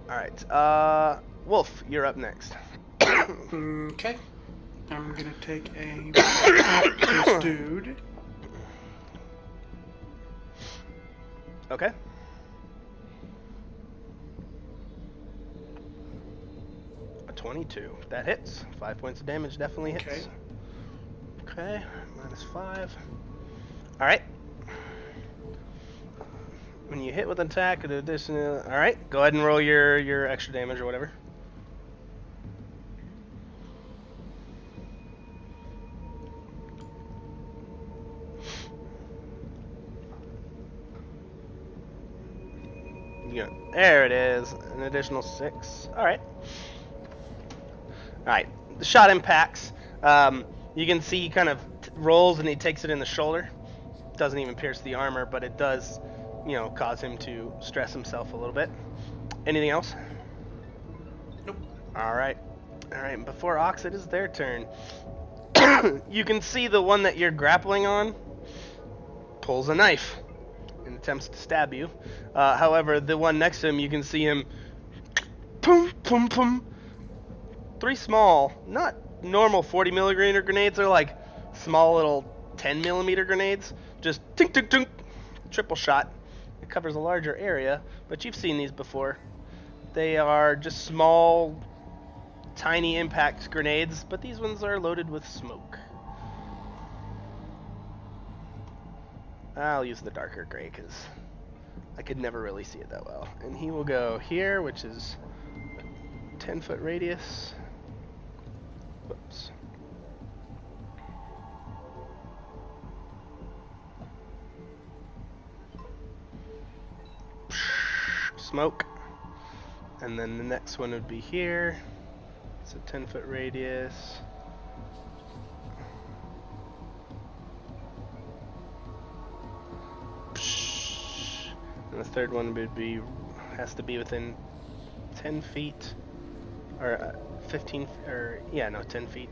right. Alright, Wolf, you're up next. Okay. I'm gonna take this dude. Okay. A 22. That hits. 5 points of damage definitely hits. Okay, -5. Alright. When you hit with an attack, an additional. Alright, go ahead and roll your extra damage or whatever. Yeah, there it is. An additional 6. Alright. Alright. The shot impacts. You can see he kind of rolls and he takes it in the shoulder. Doesn't even pierce the armor, but it does, cause him to stress himself a little bit. Anything else? Nope. Alright. Alright, before Ox, it is their turn. You can see the one that you're grappling on pulls a knife and attempts to stab you. However, the one next to him, you can see him pum pum pum. 3 small, not normal 40mm grenades, they're like small little 10mm grenades. Just tink tink tink, triple shot. It covers a larger area, but you've seen these before. They are just small, tiny impact grenades, but these ones are loaded with smoke. I'll use the darker gray because I could never really see it that well. And he will go here, which is a 10-foot radius. Whoops. Smoke. And then the next one would be here. It's a 10-foot radius. And the third one has to be within 10 feet, or 15, or yeah, no, 10 feet.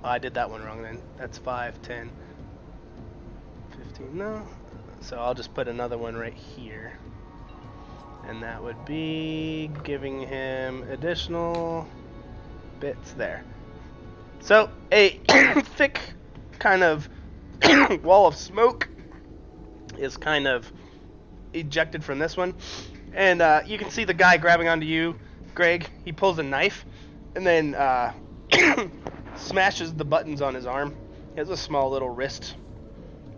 Oh, I did that one wrong then. That's 5, 10, 15, no. So I'll just put another one right here. And that would be giving him additional bits there. So a thick kind of wall of smoke is kind of ejected from this one, and you can see the guy grabbing onto you, Greg. He pulls a knife and then smashes the buttons on his arm. He has a small little wrist,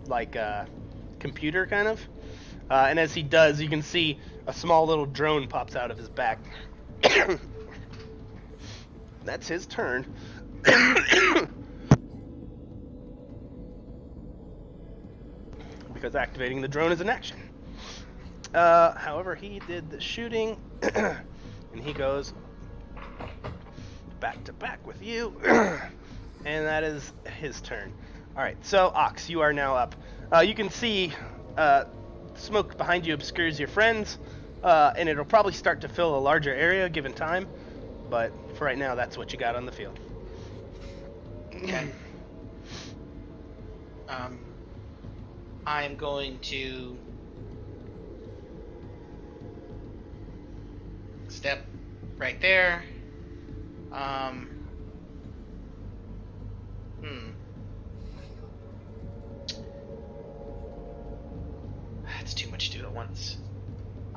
like computer kind of, and as he does, you can see a small little drone pops out of his back. That's his turn. Because activating the drone is an action. However, he did the shooting, and he goes back to back with you, and that is his turn. Alright, so Ox, you are now up. You can see smoke behind you obscures your friends, and it'll probably start to fill a larger area given time, but for right now, that's what you got on the field. Okay. I'm going to step right there.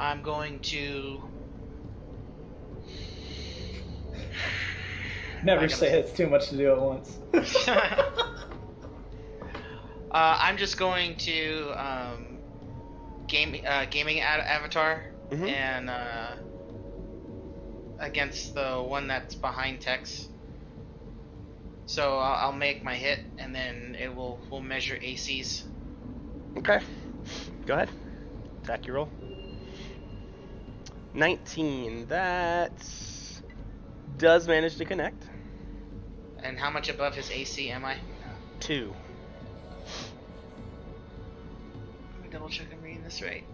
I'm going to. Never say it's too much to do at once. I'm just going to gaming avatar and against the one that's behind Tex. So I'll make my hit, and then we'll measure ACs. Okay. Go ahead. Attack your roll. 19. That does manage to connect. And how much above his AC am I? 2. Let me double check I'm reading this right.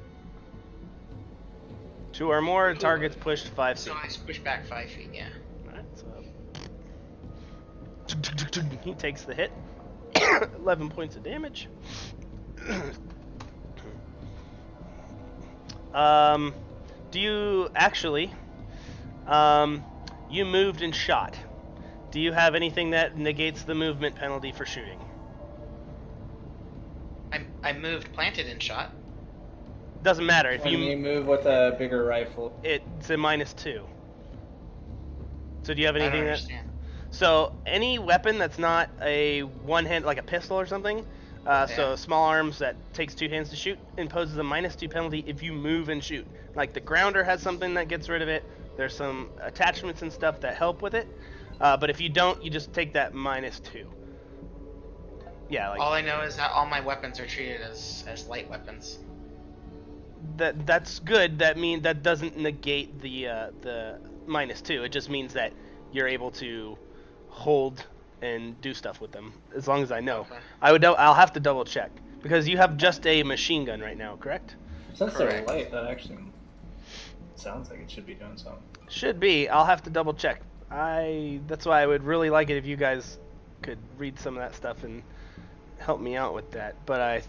2 or more, targets pushed 5 feet. So I push back 5 feet, yeah. Alright, so he takes the hit. 11 points of damage. Do you actually you moved and shot. Do you have anything that negates the movement penalty for shooting? I moved, planted, and shot. Doesn't matter if When you move with a bigger rifle. it's a -2. So do you have I don't anything that? understand. So any weapon that's not a one-hand, like a pistol or something, so small arms that takes 2 hands to shoot, imposes a -2 penalty if you move and shoot. Like the grounder has something that gets rid of it. There's some attachments and stuff that help with it. But if you don't, you just take that -2. Yeah, like All I know is that all my weapons are treated as light weapons. that's good. That doesn't negate the -2. It just means that you're able to hold and do stuff with them, as long as I know. Okay. I'll have to double check because you have just a machine gun right now, correct? Since they're Correct. light, that actually sounds like it should be doing something. Should be. I'll have to double check. That's why I would really like it if you guys could read some of that stuff and help me out with that. But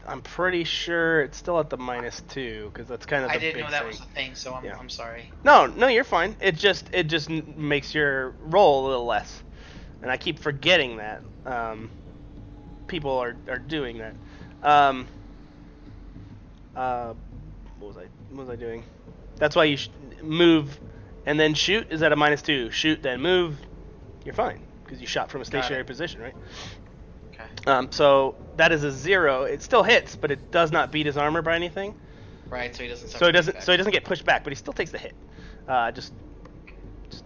I'm pretty sure it's still at the -2 because that's kind of the I didn't big know that thing. was a thing, so Yeah. I'm sorry. No, you're fine. It just makes your roll a little less, and I keep forgetting that. People are doing that. What was I doing? That's why you move and then shoot is at a -2. Shoot then move, you're fine because you shot from a stationary position, right? Okay. So that is a 0. It still hits, but it does not beat his armor by anything. Right, so he doesn't. So he doesn't get pushed back, but he still takes the hit. Just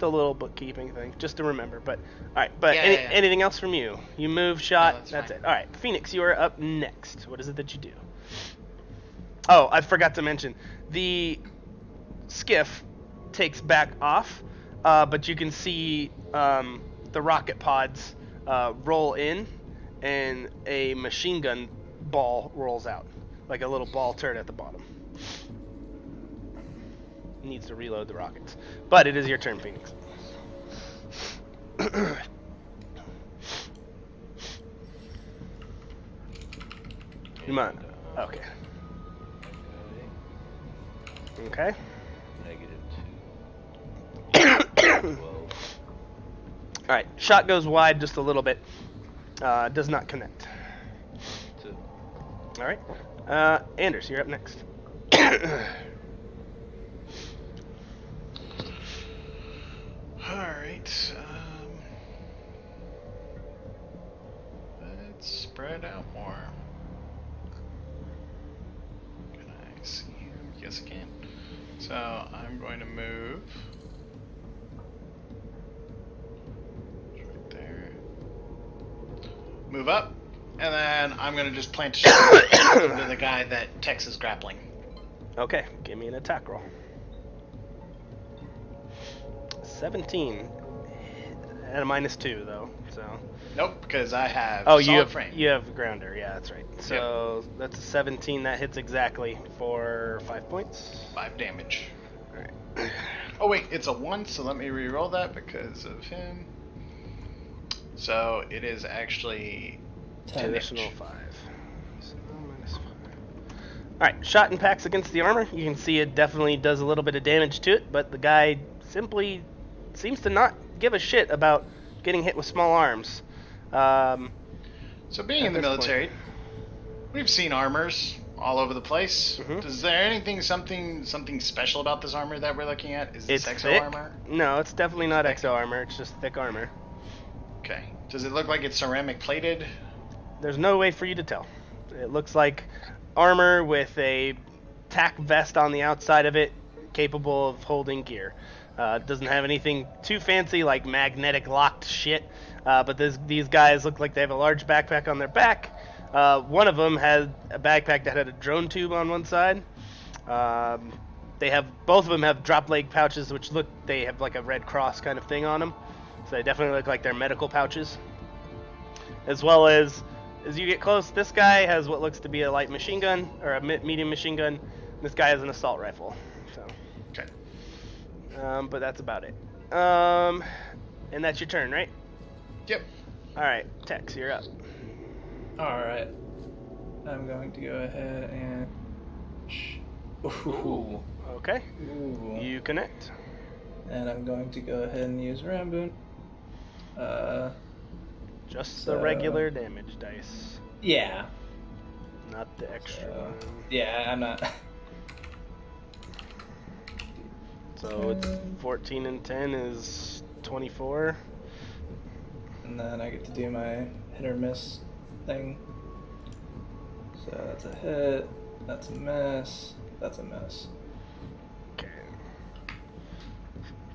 a little bookkeeping thing, just to remember. But all right. But Yeah, anything else from you? You move, shot. No, that's fine. it. All right, Phoenix, you are up next. What is it that you do? Oh, I forgot to mention the skiff takes back off, but you can see the rocket pods roll in, and a machine gun ball rolls out, like a little ball turret at the bottom. Needs to reload the rockets. But it is your turn, Phoenix. Come on. Okay. Okay. -2. 12. Alright, shot goes wide just a little bit. Does not connect. 2. Alright. Anders, you're up next. Alright, let's spread out more. Can I see him? Yes, I can. So, I'm going to move. Right there. Move up, and then I'm going to just plant a shot into the guy that Tex is grappling. Okay, give me an attack roll. 17. At a -2 though, so. Nope, because I have Oh, solid frame. you have grounder, yeah, that's right. So that's a 17 that hits exactly for 5 points. 5 damage. Alright. Oh wait, it's a 1, so let me re-roll that because of him. So it is actually 10 Additional damage. 5. So -5. Alright, shot impacts against the armor. You can see it definitely does a little bit of damage to it, but the guy simply seems to not give a shit about getting hit with small arms. So being in the At this military, we've seen armors all over the place. Mhm. Is there anything, something special about this armor that we're looking at? Is this It's exo thick. armor? No, it's definitely not exo armor. It's just thick armor. Okay. Does it look like it's ceramic plated? There's no way for you to tell. It looks like armor with a tack vest on the outside of it, capable of holding gear. It doesn't have anything too fancy like magnetic locked shit, but these guys look like they have a large backpack on their back. One of them had a backpack that had a drone tube on one side. Both of them have drop leg pouches, which they have like a red cross kind of thing on them. So they definitely look like they're medical pouches. As well as you get close, this guy has what looks to be a light machine gun, or a medium machine gun. This guy has an assault rifle. So, Okay. but that's about it. And that's your turn, right? Yep. Alright, Tex, you're up. Alright. I'm going to go ahead and... Ooh. Okay. Ooh. You connect. And I'm going to go ahead and use Ramboon. Just So- the regular damage dice, Yeah. not the extra one. Yeah, I'm not... So it's 14 and 10 is 24. And then I get to do my hit or miss thing. So that's a hit, that's a miss, that's a miss. Okay.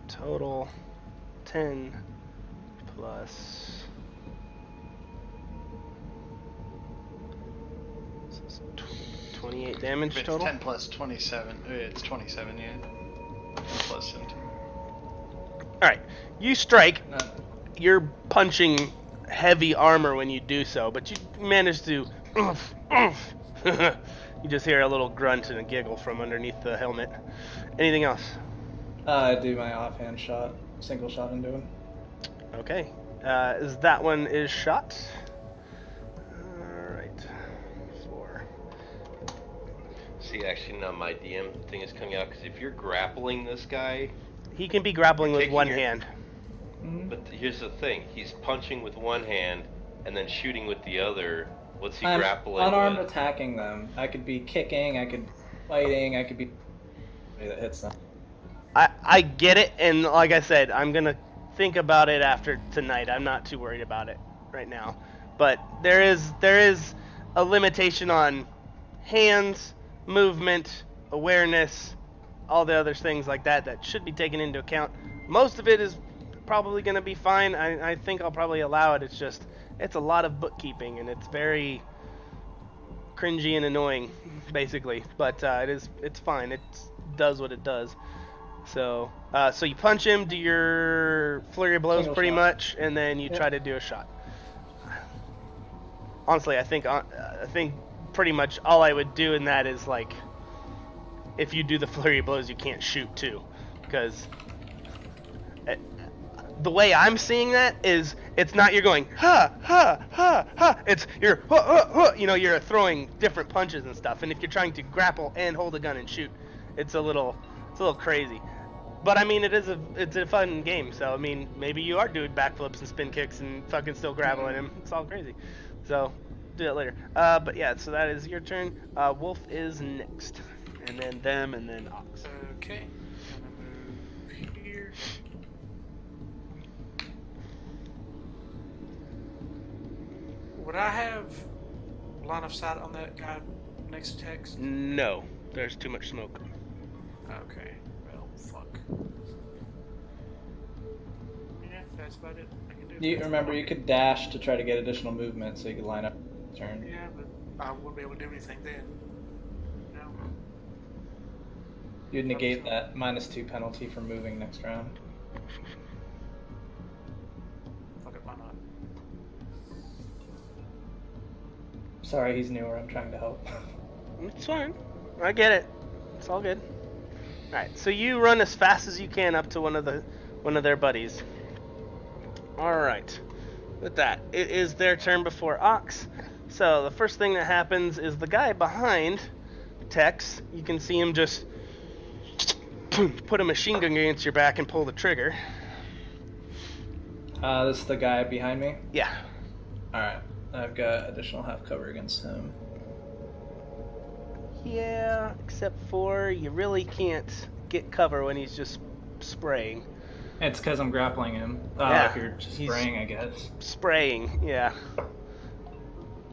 Total 10 plus. This is 28 damage If it's total. 10 plus 27, it's 27, yeah. 10 plus 17. Alright, you strike. No, You're punching heavy armor when you do so, but you manage to. You just hear a little grunt and a giggle from underneath the helmet. Anything else? I do my offhand shot, single shot into him. Okay. Is that one is shot? Alright. 4. See, actually, now my DM thing is coming out, because if you're grappling this guy, He can be grappling with Taking one your- hand. Mhm. but here's the thing, he's punching with one hand and then shooting with the other. What's he I'm grappling unarmed with? attacking them. I could be kicking, I could be fighting, I could be that hits them. I get it, and like I said, I'm gonna think about it after tonight. I'm not too worried about it right now. But there is a limitation on hands, movement, awareness, all the other things like that should be taken into account. Most of it is probably going to be fine. I think I'll probably allow it. It's a lot of bookkeeping, and it's very cringy and annoying, basically. But it's fine. It does what it does. So you punch him, do your flurry of blows Single pretty shot. much, and then you Yep. try to do a shot. Honestly, I think pretty much all I would do in that is like, if you do the flurry of blows, you can't shoot too, because the way I'm seeing that is it's not you're going ha ha ha ha. It's you're you're throwing different punches and stuff. And if you're trying to grapple and hold a gun and shoot, it's a little crazy. But I mean, it's a fun game. So I mean, maybe you are doing backflips and spin kicks and fucking still grappling him. It's all crazy. So do that later. But yeah, so that is your turn. Wolf is next, and then them, and then Ox. Okay. Gonna move here. Would I have line of sight on that guy next to Tex? No, there's too much smoke. Okay. Well, fuck. Yeah, that's about it. I can do. You remember you could dash to try to get additional movement so you could line up turn. Yeah, but I wouldn't be able to do anything then. No. You'd negate that -2 penalty for moving next round. Fuck it, why not? Sorry, he's newer. I'm trying to help. It's fine. I get it. It's all good. Alright, so you run as fast as you can up to one of their buddies. Alright. With that, it is their turn before Ox. So the first thing that happens is the guy behind Tex, you can see him just put a machine gun against your back and pull the trigger. This is the guy behind me. Yeah. Alright, I've got additional half cover against him. Yeah, except for you really can't get cover when he's just spraying. It's because I'm grappling him. Yeah, If you're just he's- spraying, I guess. Spraying, yeah.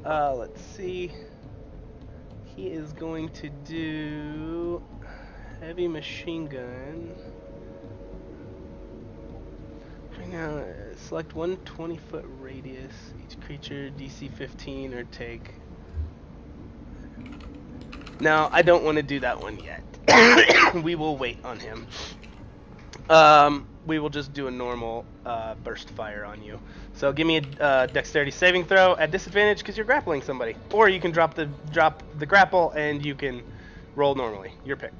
Let's see. He is going to do heavy machine gun. Right now, select one 20-foot radius. Each creature DC 15 or take. No, I don't want to do that one yet. We will wait on him. We will just do a normal burst fire on you. So give me a dexterity saving throw at disadvantage because you're grappling somebody, or you can drop the grapple and you can roll normally. Your pick.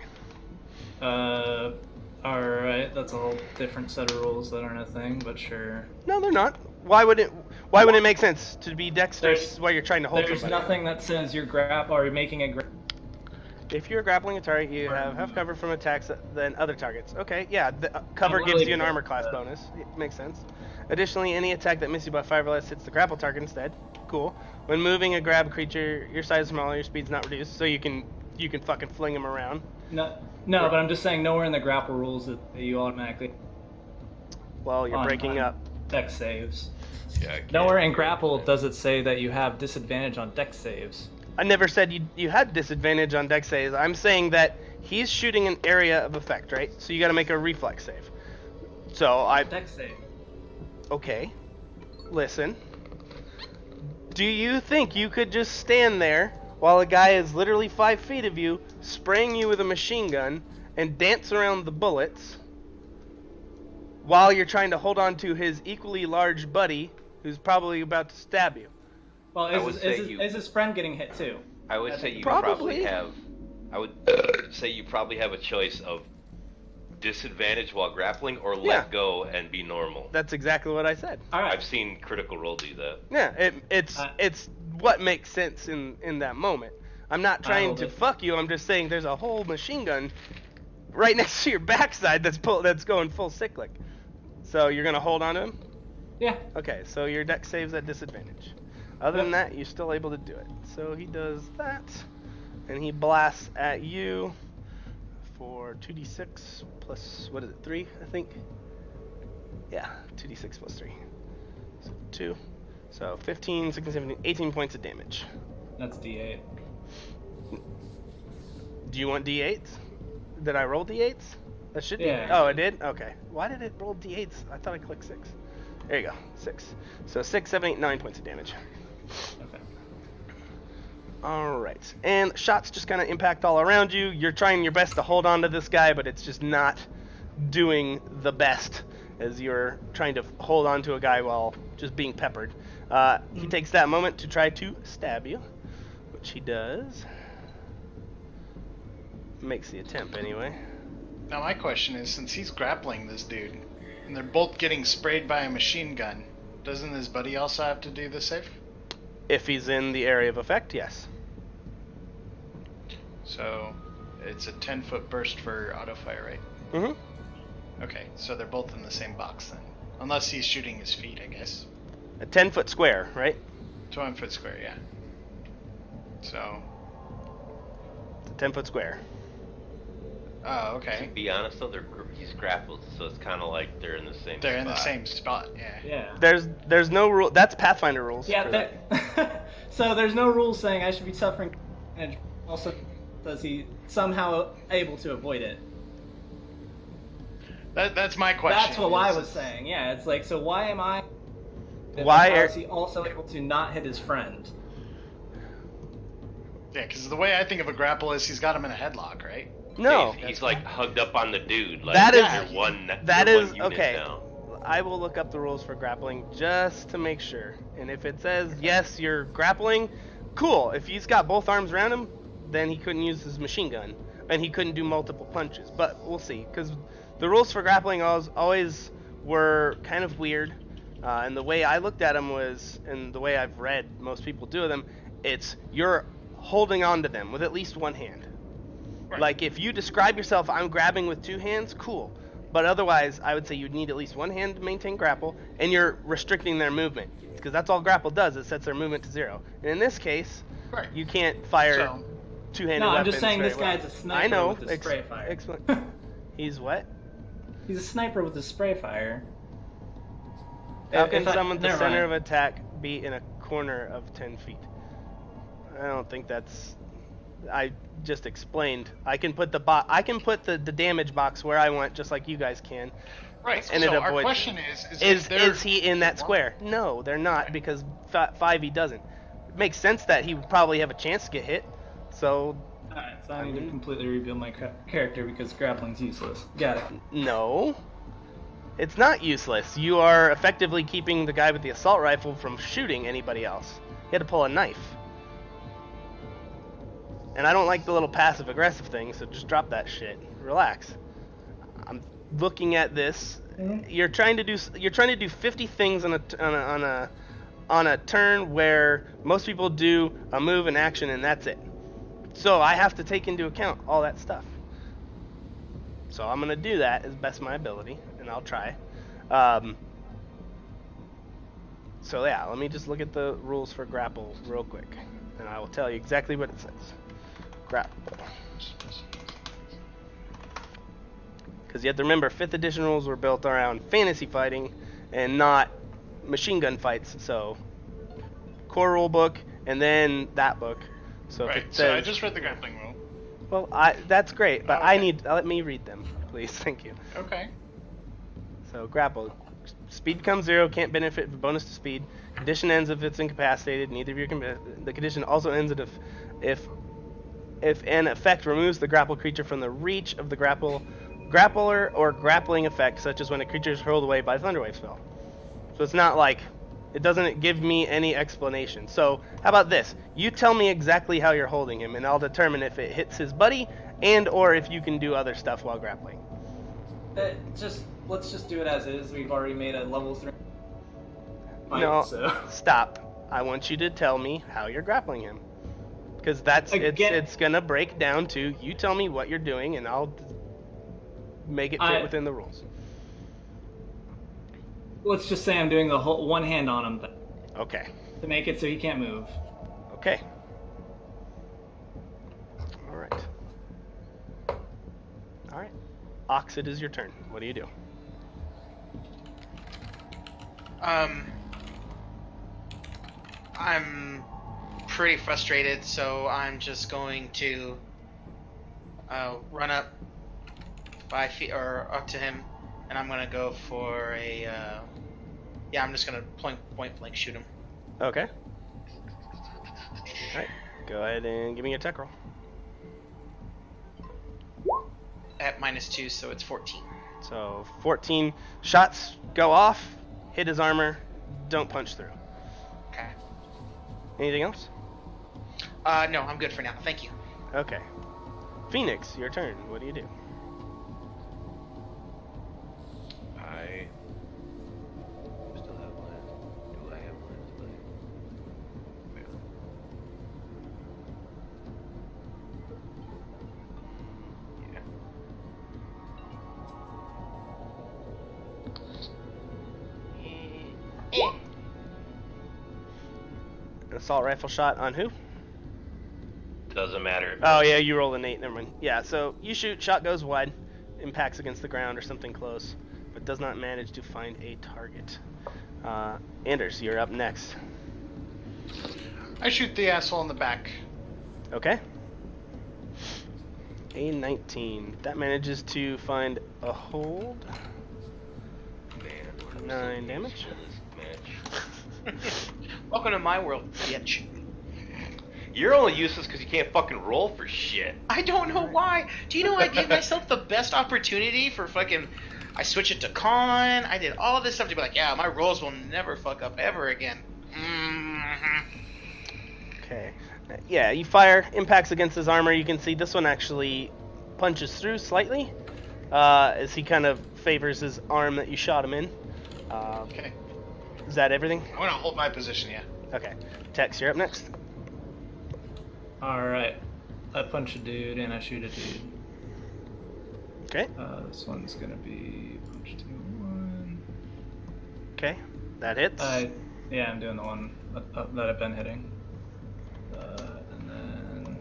All right, that's a whole different set of rules that aren't a thing, but sure. No, they're not. Why would it make sense to be dexterous while you're trying to hold There's somebody? nothing that says you're or you're making a If you're grappling a target, you have cover from attacks than other targets. Okay, yeah, the cover gives you an armor class bonus. It makes sense. Additionally, any attack that misses you by 5 or less hits the grapple target instead. Cool. When moving a grab creature, your size is smaller, your speed's not reduced, so you can fucking fling him around. No, but I'm just saying nowhere in the grapple rules that you automatically. Well, you're breaking up. Dex saves. Yeah, I can't Nowhere in do grapple that. does it say that you have disadvantage on dex saves. I never said you had disadvantage on dex saves. I'm saying that he's shooting an area of effect, right? So you got to make a reflex save. So Dex save. Okay. Listen. Do you think you could just stand there while a guy is literally 5 feet of you, spraying you with a machine gun, and dance around the bullets while you're trying to hold on to his equally large buddy who's probably about to stab you? Well, would say is his friend getting hit too? I would say you Probably. I would say you probably have a choice of disadvantage while grappling or let Yeah. go and be normal. That's exactly what I said. All right. I've seen Critical Role do that. Yeah, it's what makes sense in that moment. I'm not trying hold to it. fuck you. I'm just saying there's a whole machine gun right next to your backside that's going full cyclic. So you're gonna hold on to him? Yeah. Okay, so your deck saves at disadvantage. Other than that, you're still able to do it. So he does that, and he blasts at you for 2d6 plus, what is it, 3, I think? Yeah, 2d6 plus 3. So 2. So 15, 16, 17, 18 points of damage. That's D8. Do you want d8s? Did I roll d8s? That should be. Yeah. Oh, I did? Okay. Why did it roll d8s? I thought I clicked 6. There you go. 6. So 6, 7, 8, 9 points of damage. Okay. Alright. And shots just kind of impact all around you. You're trying your best to hold on to this guy, but it's just not doing the best as you're trying to hold on to a guy while just being peppered. He takes that moment to try to stab you, which he does. Makes the attempt anyway. Now my question is, since he's grappling this dude, and they're both getting sprayed by a machine gun, doesn't his buddy also have to do the save? If he's in the area of effect, yes. So it's a 10-foot burst for auto fire, right? Mm-hmm. Okay, so they're both in the same box then. Unless he's shooting his feet, I guess. A 10-foot square, right? 20-foot square, yeah. So, It's a 10-foot square. oh, To okay. be honest though, he's grappled, so it's kind of like they're in the same They're in spot. the same spot, yeah. Yeah. There's no rule. That's Pathfinder rules. Yeah. for that. So there's no rule saying I should be suffering, and also does he somehow able to avoid it? That's my question. That's what I is- was saying. Yeah, it's like, so why am I? Why How are- is he also able to not hit his friend? Yeah, because the way I think of a grapple is he's got him in a headlock, right? No. He's like hugged up on the dude. Like, That is- you're one. That you're is one unit okay. now. I will look up the rules for grappling just to make sure. And if it says yes, you're grappling, cool. If he's got both arms around him, then he couldn't use his machine gun, and he couldn't do multiple punches. But we'll see, because the rules for grappling always were kind of weird. And the way I looked at them was, and the way I've read most people do them, it's you're holding on to them with at least one hand. Right. Like if you describe yourself, I'm grabbing with 2 hands, cool. But otherwise, I would say you'd need at least 1 hand to maintain grapple, and you're restricting their movement, because that's all grapple does. It sets their movement to 0. And in this case, Right. you can't fire. So, two-handed No, I'm weapons just saying very this well. guy's a sniper I know. with the spray fire. He's what? He's a sniper with the spray fire. How can I- someone at the never center mind. of attack be in a corner of 10 feet? I don't think that's... I just explained. I can put the damage box where I want, just like you guys can. Right. And so it our avoids question is he in that square? No, they're not, because 5e doesn't. It makes sense that he would probably have a chance to get hit. So Alright, so I need to completely rebuild my character because grappling's useless. Got it. no. It's not useless. You are effectively keeping the guy with the assault rifle from shooting anybody else. He had to pull a knife. And I don't like the little passive aggressive thing, so just drop that shit. Relax. I'm looking at this. You're trying to do 50 things on a turn where most people do a move and action and that's it. So I have to take into account all that stuff. So I'm gonna do that as best my ability, and I'll try. So yeah, let me just look at the rules for grapple real quick, and I will tell you exactly what it says. Grapple. Because you have to remember, 5th edition rules were built around fantasy fighting and not machine gun fights. So, core rule book and then that book. So if Right. it says, So I just read the grappling rule. well, that's great, but Okay. let me read them, please. Thank you. Okay. So grapple. Speed becomes 0, can't benefit from bonus to speed. Condition ends if it's incapacitated. Neither of your the condition also ends if an effect removes the grapple creature from the reach of the grappler or grappling effect, such as when a creature is hurled away by a Thunderwave spell. So it's not like it doesn't give me any explanation. So how about this? You tell me exactly how you're holding him, and I'll determine if it hits his buddy and or if you can do other stuff while grappling. Let's just do it as is. We've already made a level 3 fight, No, so. stop. I want you to tell me how you're grappling him. Because Again- it's gonna break down to you tell me what you're doing, and I'll make it fit within the rules. Let's just say I'm doing the whole one hand on him Okay. to make it so he can't move. Okay. All right. All right. Ox, it is your turn. What do you do? I'm pretty frustrated, so I'm just going to run up 5 feet or up to him, and I'm gonna go for a I'm just gonna point blank shoot him. Okay. All right. Go ahead and give me a tech roll. At -2, so it's 14. So 14 shots go off, hit his armor, don't punch through. Okay. Anything else? No, I'm good for now. Thank you. Okay. Phoenix, your turn. What do you do? I still have lance. Do I have lance blade? Yeah. An assault rifle shot on who? Doesn't matter. Oh yeah, you roll an 8. Never mind. Yeah, so you shoot, shot goes wide, impacts against the ground or something close, but does not manage to find a target. Anders, you're up next. I shoot the asshole in the back. Okay. A 19. That manages to find a hold. Man, 9 damage. Welcome to my world, bitch. You're only useless because you can't fucking roll for shit. I don't know why. Do you know I gave myself the best opportunity for fucking... I switched it to con. I did all of this stuff to be like, yeah, my rolls will never fuck up ever again. Okay. Yeah, you fire, impacts against his armor. You can see this one actually punches through slightly as he kind of favors his arm that you shot him in. Okay. Is that everything? I'm gonna hold my position, yeah. Okay. Tex, you're up next. Alright. I punch a dude and I shoot a dude. Okay. This one's gonna be punch 2, 1. Okay. That hits. Yeah, I'm doing the one that I've been hitting. And then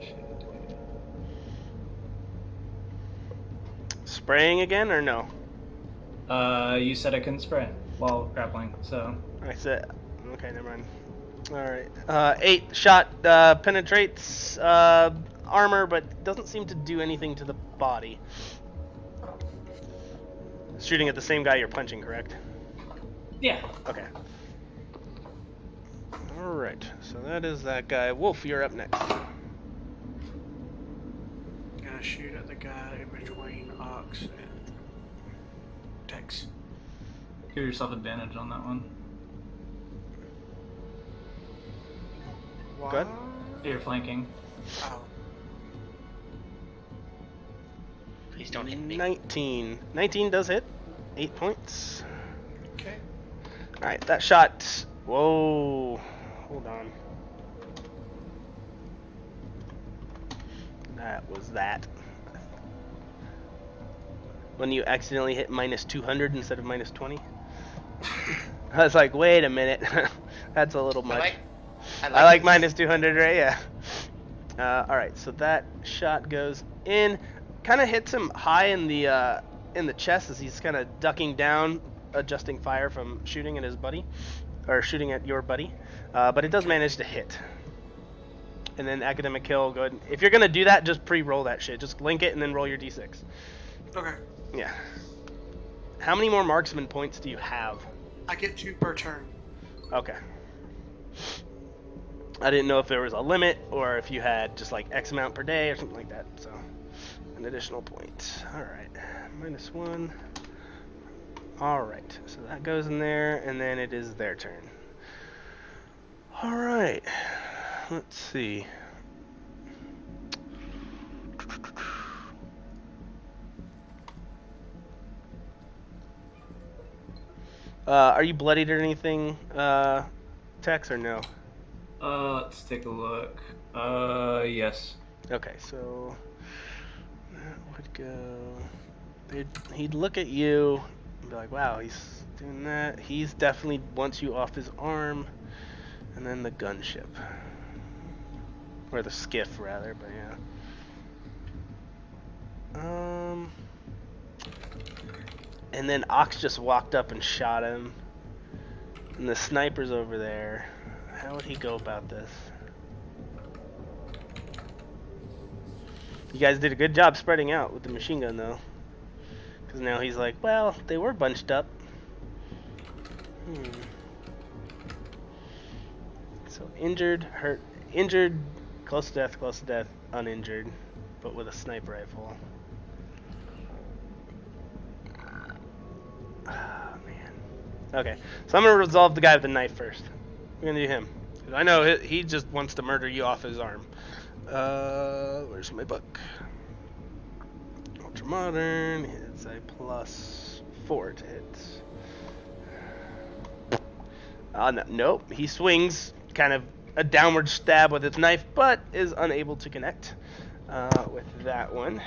I shoot spraying again or no? You said I couldn't spray while grappling, so. I said, okay, never mind. Alright, 8 shot penetrates armor, but doesn't seem to do anything to the body. Shooting at the same guy you're punching, correct? Yeah. Okay. Alright, so that is that guy. Wolf, you're up next. Gonna shoot at the guy in between Ox and Tex. Give yourself advantage on that one. What? Good. You're flanking. Oh. Please don't hit me. 19. 19 does hit. 8 points. Okay. Alright, that shot. Whoa. Hold on. That was that. When you accidentally hit minus 200 instead of minus 20. I was like, wait a minute. That's a little much. I like minus 200, right? Yeah. Alright, so that shot goes in. Kind of hits him high in the chest as he's kind of ducking down, adjusting fire from shooting at his buddy. Or shooting at your buddy. But it does manage to hit. And then academic kill, go ahead. If you're going to do that, just pre-roll that shit. Just link it and then roll your d6. Okay. Yeah. How many more marksman points do you have? I get 2 per turn. Okay. I didn't know if there was a limit or if you had just like X amount per day or something like that. So, an additional point. Alright. -1. Alright. So that goes in there and then it is their turn. Alright. Let's see. Are you bloodied or anything, Tex, or no? Let's take a look. Yes. Okay, so that would go. He'd look at you and be like, "Wow, he's doing that. He's definitely wants you off his arm." And then the gunship, or the skiff rather, but yeah. And then Ox just walked up and shot him. And the sniper's over there. How would he go about this? You guys did a good job spreading out with the machine gun, though. Because now he's like, well, they were bunched up. So injured, hurt, injured, close to death, uninjured, but with a sniper rifle. Oh, man. Okay, so I'm going to resolve the guy with the knife first. We're going to do him. I know he just wants to murder you off his arm. Where's my book? Ultramodern, it's a +4 to hit. No, nope, he swings kind of a downward stab with his knife, but is unable to connect with that one.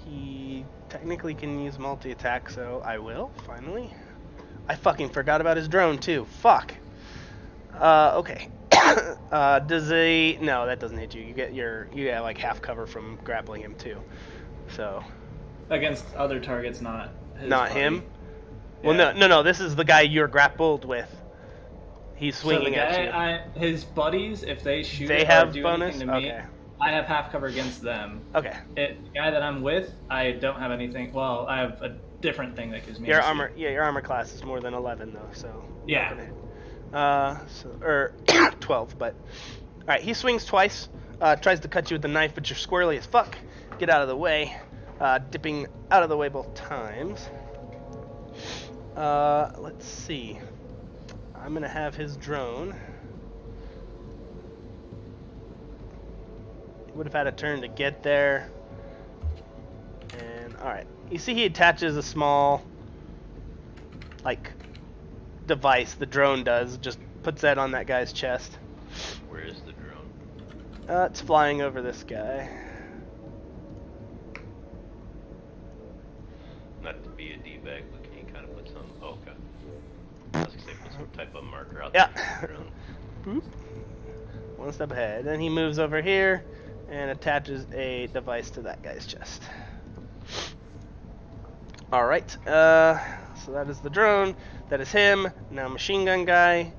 He technically can use multi-attack, so I will, finally. I fucking forgot about his drone, too. Fuck. Okay. Does he... No, that doesn't hit you. You get like half cover from grappling him, too. So... Against other targets, not his Not buddy. him? Yeah. Well, no, this is the guy you're grappled with. He's swinging so the at guy, you. His buddies, if they shoot They or have do bonus? anything to me, Okay. I have half cover against them. Okay. The guy that I'm with, I don't have anything. Well, I have a different thing that gives me Your AC. armor, yeah, your armor class is more than 11 though, so Yeah. or 12, but all right. He swings twice, tries to cut you with the knife, but you're squirrely as fuck. Get out of the way, dipping out of the way both times. Let's see. I'm gonna have his drone. He would have had a turn to get there. And alright. You see he attaches a small like device, the drone does, just puts that on that guy's chest. Where is the drone? It's flying over this guy. Not to be a D-bag, but can you kind of put some... Oh, okay. I was gonna say put some type of marker out Yeah. there for the drone. Boop. One step ahead. Then he moves over here and attaches a device to that guy's chest. Alright, so that is the drone. That is him. Now machine gun guy.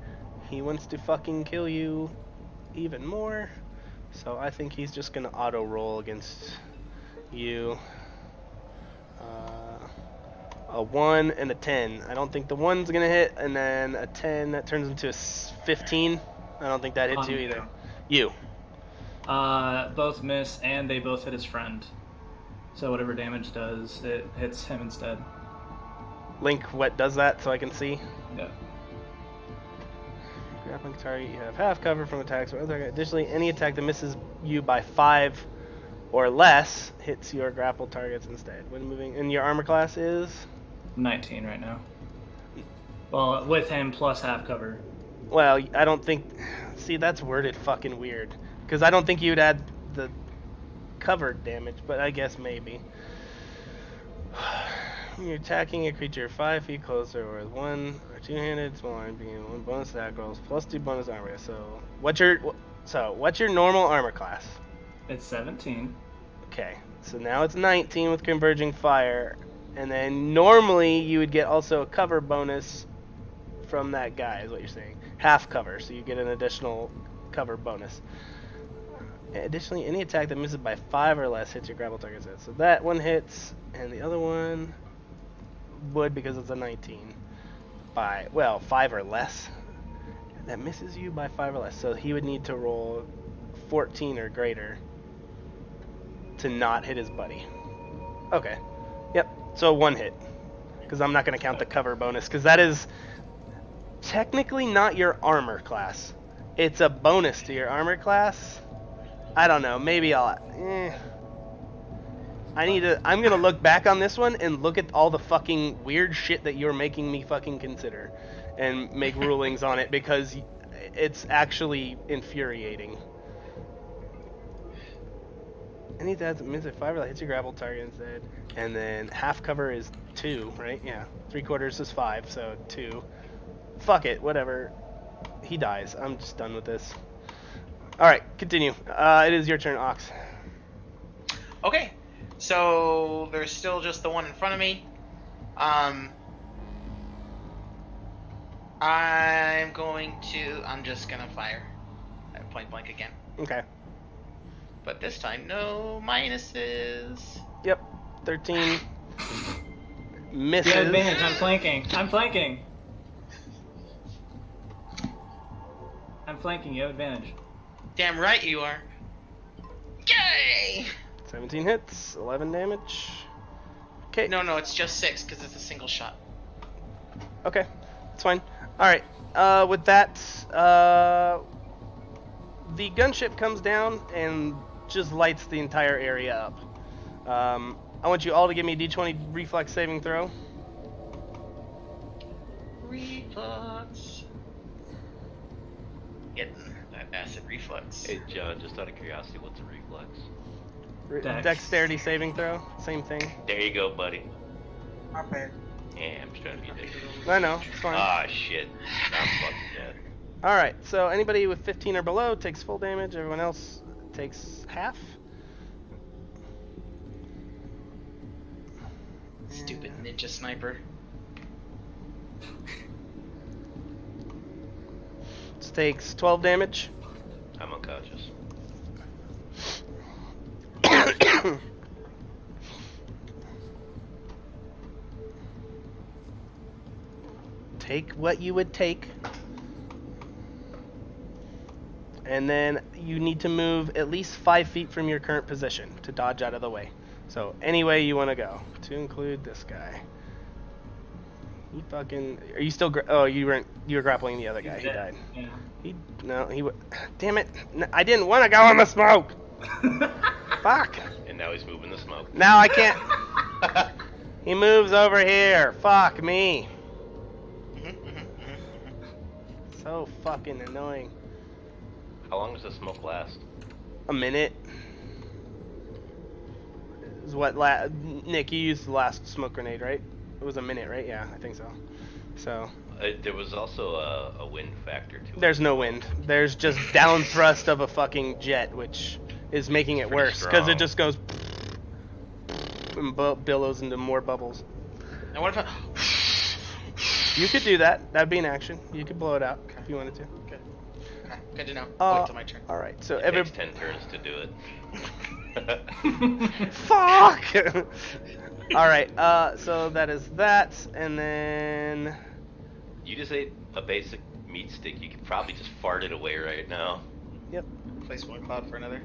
He wants to fucking kill you even more. So I think he's just gonna auto roll against you. A 1 and a 10. I don't think the 1's gonna hit, and then a 10 that turns into a 15. I don't think that hits you either. You. Both miss, and they both hit his friend. So whatever damage does, it hits him instead. Link, what does that so I can see? Yeah. Grappling target, you have half cover from attacks. Additionally, any attack that misses you by 5 or less hits your grapple targets instead. When moving, and your armor class is 19 right now. Well, with him plus half cover. Well, I don't think. See, that's worded fucking weird. Because I don't think you'd add the covered damage, but I guess maybe. When you're attacking a creature 5 feet closer or with 1 or 2-handed small arm, being 1 bonus attack rolls plus 2 bonus armor. So what's your normal armor class? It's 17. Okay, so now it's 19 with converging fire, and then normally you would get also a cover bonus from that guy, is what you're saying. Half cover, so you get an additional cover bonus. Additionally, any attack that misses by 5 or less hits your grapple target. So that one hits, and the other one would, because it's a 19, by, well, 5 or less. That misses you by 5 or less, so he would need to roll 14 or greater to not hit his buddy. Okay. Yep, so 1 hit. Because I'm not going to count the cover bonus, because that is technically not your armor class. It's a bonus to your armor class. I don't know, maybe I'll... I'm gonna look back on this one and look at all the fucking weird shit that you're making me fucking consider. And make rulings on it, because it's actually infuriating. Any attack that misses 5 or hits your grapple target instead. And then half cover is 2, right? Yeah. 3/4 is 5, so 2. Fuck it, whatever. He dies. I'm just done with this. Alright, continue. It is your turn, Ox. Okay, so there's still just the one in front of me. I'm just gonna fire at point blank again. Okay. But this time, no minuses. Yep. 13. Misses. You have advantage, I'm flanking. I'm flanking, you have advantage. Damn right you are. Yay! 17 hits, 11 damage. Okay. No, it's just 6 because it's a single shot. Okay, it's fine. Alright, with that, the gunship comes down and just lights the entire area up. I want you all to give me a d20 reflex saving throw. Reflex. Getting that acid reflex. Hey, John, just out of curiosity, what's a reflex? Dex. Dexterity saving throw, same thing. There you go, buddy. Not bad. Yeah, I'm just trying to be dick. I know, it's fine. Ah, shit. I'm fucking dead. Alright, so anybody with 15 or below takes full damage, everyone else takes half. Stupid ninja sniper. This takes 12 damage. I'm unconscious. Take what you would take. And then you need to move at least 5 feet from your current position to dodge out of the way. So any way you want to go, to include this guy. He fucking... Are you still... you were grappling the other guy. He died. Yeah. Damn it. I didn't want to go in the smoke. Fuck. And now he's moving the smoke. Now I can't. He moves over here. Fuck me. So fucking annoying. How long does the smoke last? A minute. Is what Nick, you used the last smoke grenade, right? It was a minute, right? Yeah, I think so. So There was also a wind factor to it. there's no wind. There's just down thrust of a fucking jet, which is making it Pretty worse because it strong. just goes and billows into more bubbles. And what if I... You could do that. That'd be an action. You could blow it out if you wanted to. Okay. Okay. Good to know. Uh, Wait till my turn. All right. So It takes 10 turns to do it. Fuck. All right. So that is that, and then You just ate a basic meat stick. You could probably just fart it away right now. yep. Replace one cloud for another.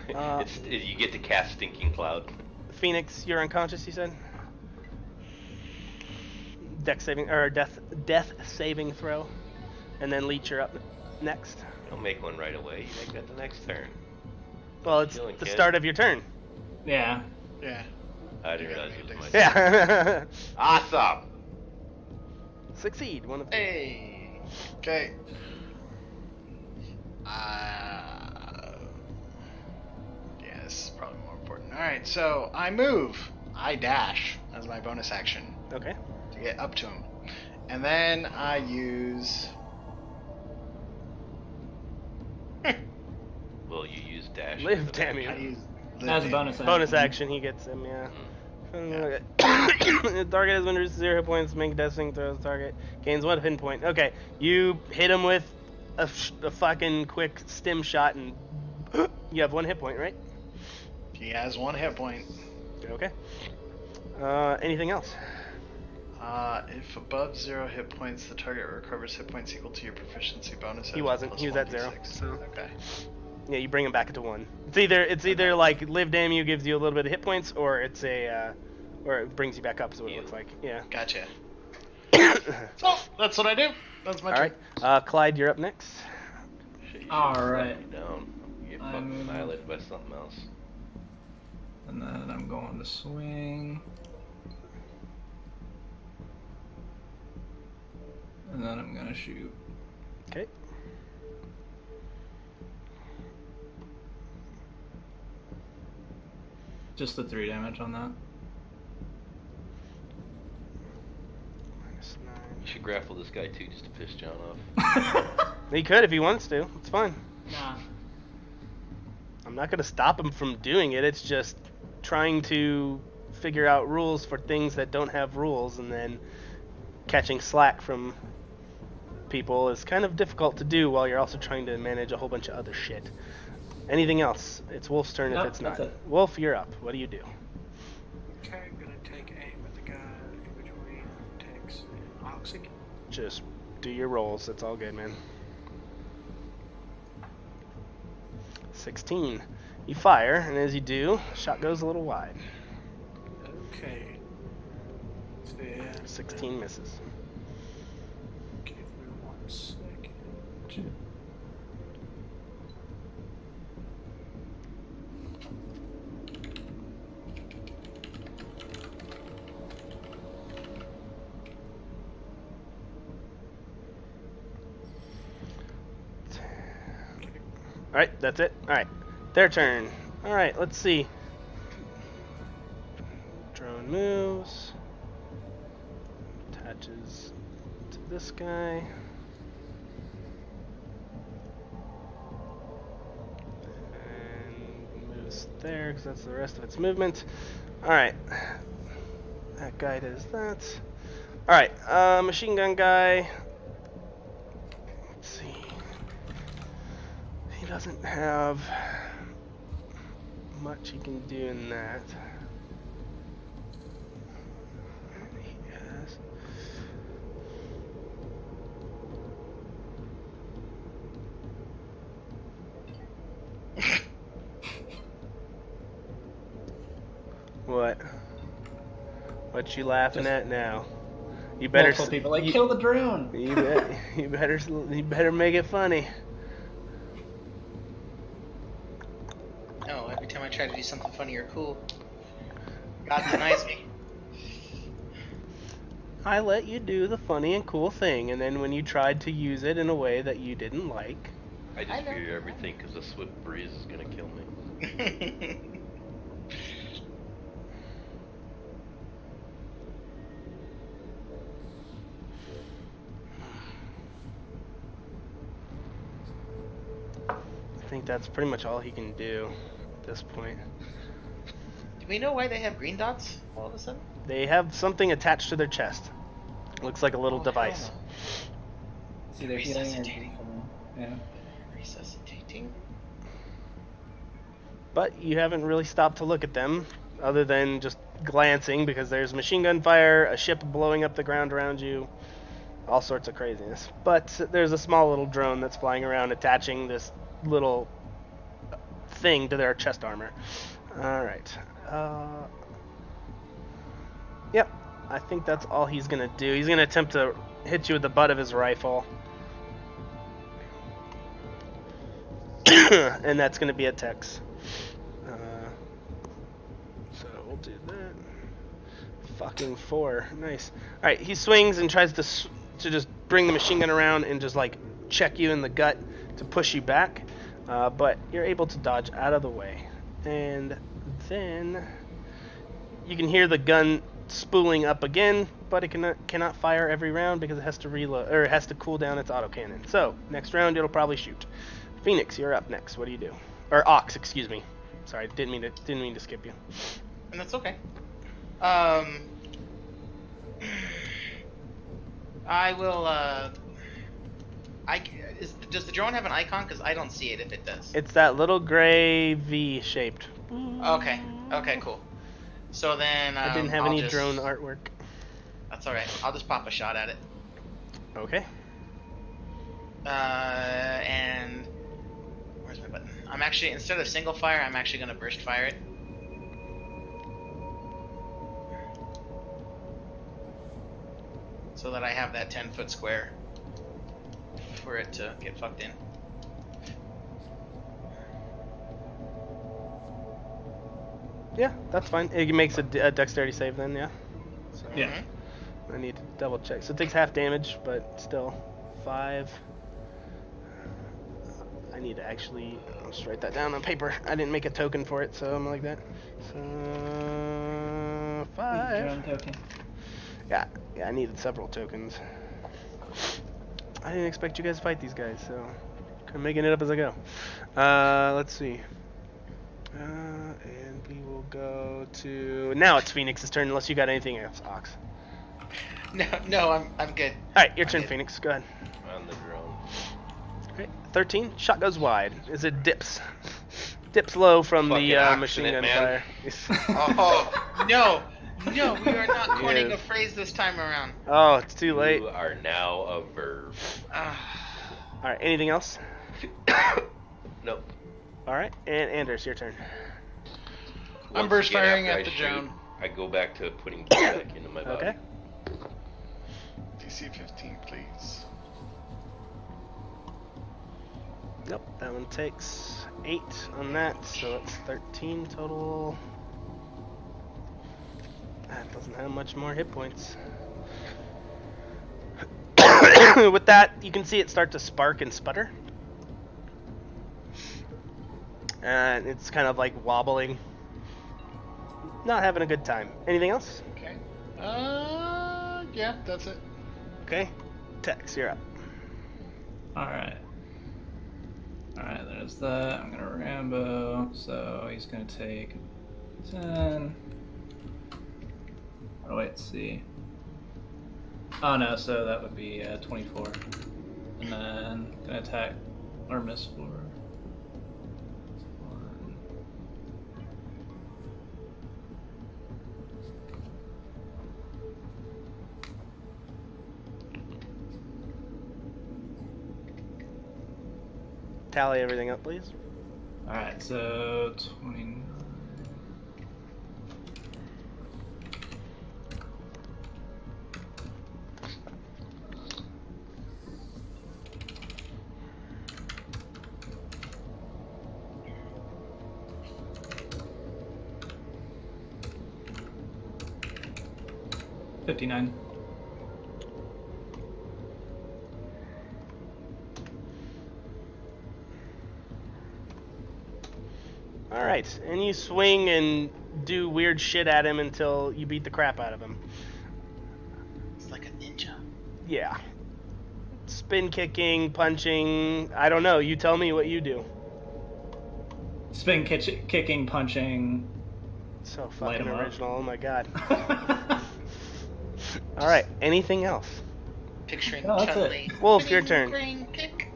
You get to cast Stinking Cloud. Phoenix, you're unconscious. You said. Death saving throw, and then Leech, you're up next. Don't make one right away. You make that the next turn. Well, it's Killing the kid. start of your turn. Yeah. Yeah. I didn't realize it was my Yeah. Awesome! Succeed. One of them. Hey. Okay. Yeah, this is probably more important. All right, so I move. I dash as my bonus action Okay. to get up to him, and then I use. Well, you use dash. Live, damn I you. use. As a bonus action. Bonus action, he gets him. Yeah. The target has been reduced to 0 hit points. Make death saving throws. Target gains 1 hit point. Okay, you hit him with a fucking quick stim shot, and you have 1 hit point, right? He has 1 hit point. Okay. Anything else? If above 0 hit points, the target recovers hit points equal to your proficiency bonus. He wasn't. He was at 0. +1d6. So. Okay. Yeah, you bring him back to 1. It's either like live damn you gives you a little bit of hit points, or it's or it brings you back up. Is what it looks like. Yeah. Gotcha. So that's what I do. That's my All turn. right. Clyde, you're up next. Shit, you All should've right. slowed me down. You get I'm- fucking annihilated by something else. And then I'm going to swing. And then I'm gonna shoot. Okay. Just the 3 damage on that. -9. You should grapple this guy too, just to piss John off. He could if he wants to. It's fine. Nah. I'm not gonna stop him from doing it. It's just trying to figure out rules for things that don't have rules, and then catching slack from people is kind of difficult to do while you're also trying to manage a whole bunch of other shit. Anything else? It's Wolf's turn if Nope, it's not. that's it. Wolf, you're up. What do you do? Okay, I'm gonna take aim at the guy in between Tex and Oxy. Just do your rolls. That's all good, man. 16. You fire, and as you do, shot goes a little wide. Okay. Then 16 misses. give me 1 second. Alright, that's it. Alright, their turn. Alright, let's see. Drone moves. Attaches to this guy. And moves there because that's the rest of its movement. Alright. That guy does that. Alright, machine gun guy. Let's see. He doesn't have much he can do in that. He has. What? What you laughing at now? You better. Multiple people like, kill the drone! You better make it funny. No, every time I try to do something funny or cool, God denies me. I let you do the funny and cool thing, and then when you tried to use it in a way that you didn't like, I I just know. fear everything because the swift breeze is gonna kill me. I think think that's pretty much all he can do at this point. Do we know why they have green dots all of a sudden? They have something attached to their chest. Looks like a little Oh, device. hell It's either healing or Resuscitating. yeah. no. Resuscitating. But you haven't really stopped to look at them, other than just glancing, because there's machine gun fire, a ship blowing up the ground around you, all sorts of craziness. But there's a small little drone that's flying around attaching this little thing to their chest armor. Alright. Yep. I think that's all he's going to do. He's going to attempt to hit you with the butt of his rifle. And that's going to be a Tex. So we'll do that. Fucking 4. Nice. Alright, he swings and tries to just bring the machine gun around and just like check you in the gut to push you back. But you're able to dodge out of the way. And then you can hear the gun spooling up again, but it cannot fire every round because it has to reload, or it has to cool down its autocannon. So next round it'll probably shoot. Phoenix, you're up next. What do you do? Or Ox, excuse me. Sorry, didn't mean to skip you. And that's okay. I will. Does the drone have an icon? Because I don't see it. If it does. It's that little gray V shaped. Okay. Okay. Cool. So then. I didn't have I'll any just- drone artwork. That's all right. I'll just pop a shot at it. Okay. And where's my button? I'm actually, instead of single fire, I'm actually gonna burst fire it. So that I have that 10-foot square for it to get fucked in. Yeah, that's fine. It makes a dexterity save then, yeah. So Yeah. Mhm. I need to double check. So it takes half damage, but still 5. I need to actually just write that down on paper. I didn't make a token for it, so I'm like that. So 5. Drone token. Yeah, I needed several tokens. I didn't expect you guys to fight these guys, so I'm making it up as I go. Let's see. And we will go to... Now it's Phoenix's turn, unless you got anything else, Ox. No, I'm good. Alright, your I'm turn, good. Phoenix. Go ahead. On the drone. Alright, 13. Shot goes wide. As it dips. Dips low from Fucking the oxen machine it, gun man. fire. Oh no, we are not coining a Yes. phrase this time around. Oh, it's too late. You are now a verb. Alright, anything else? Nope. Alright, and Anders, your turn. I'm Once burst again, firing after at I the shoot, drone. I go back to putting gear back into my body. Okay. DC 15, please. Nope, that one takes 8 on that, so it's 13 total. That doesn't have much more hit points. With that, you can see it start to spark and sputter. And it's kind of like wobbling. Not having a good time. Anything else? Okay. Yeah, that's it. Okay. Tex, you're up. Alright. Alright, there's that. I'm gonna Rambo, so he's gonna take 10. Oh, wait, see. Oh no, so that would be 24. And then gonna attack or miss for 1. Tally everything up, please. Alright, so 29. $59. Alright, and you swing and do weird shit at him until you beat the crap out of him. It's like a ninja. Yeah. Spin kicking, punching, I don't know, you tell me what you do. spin kicking, punching. So Light fucking 'em up. original. Oh my god. All right. Anything else? Picturing No, that's it. Chun-Li. Wolf, your turn. Green kick.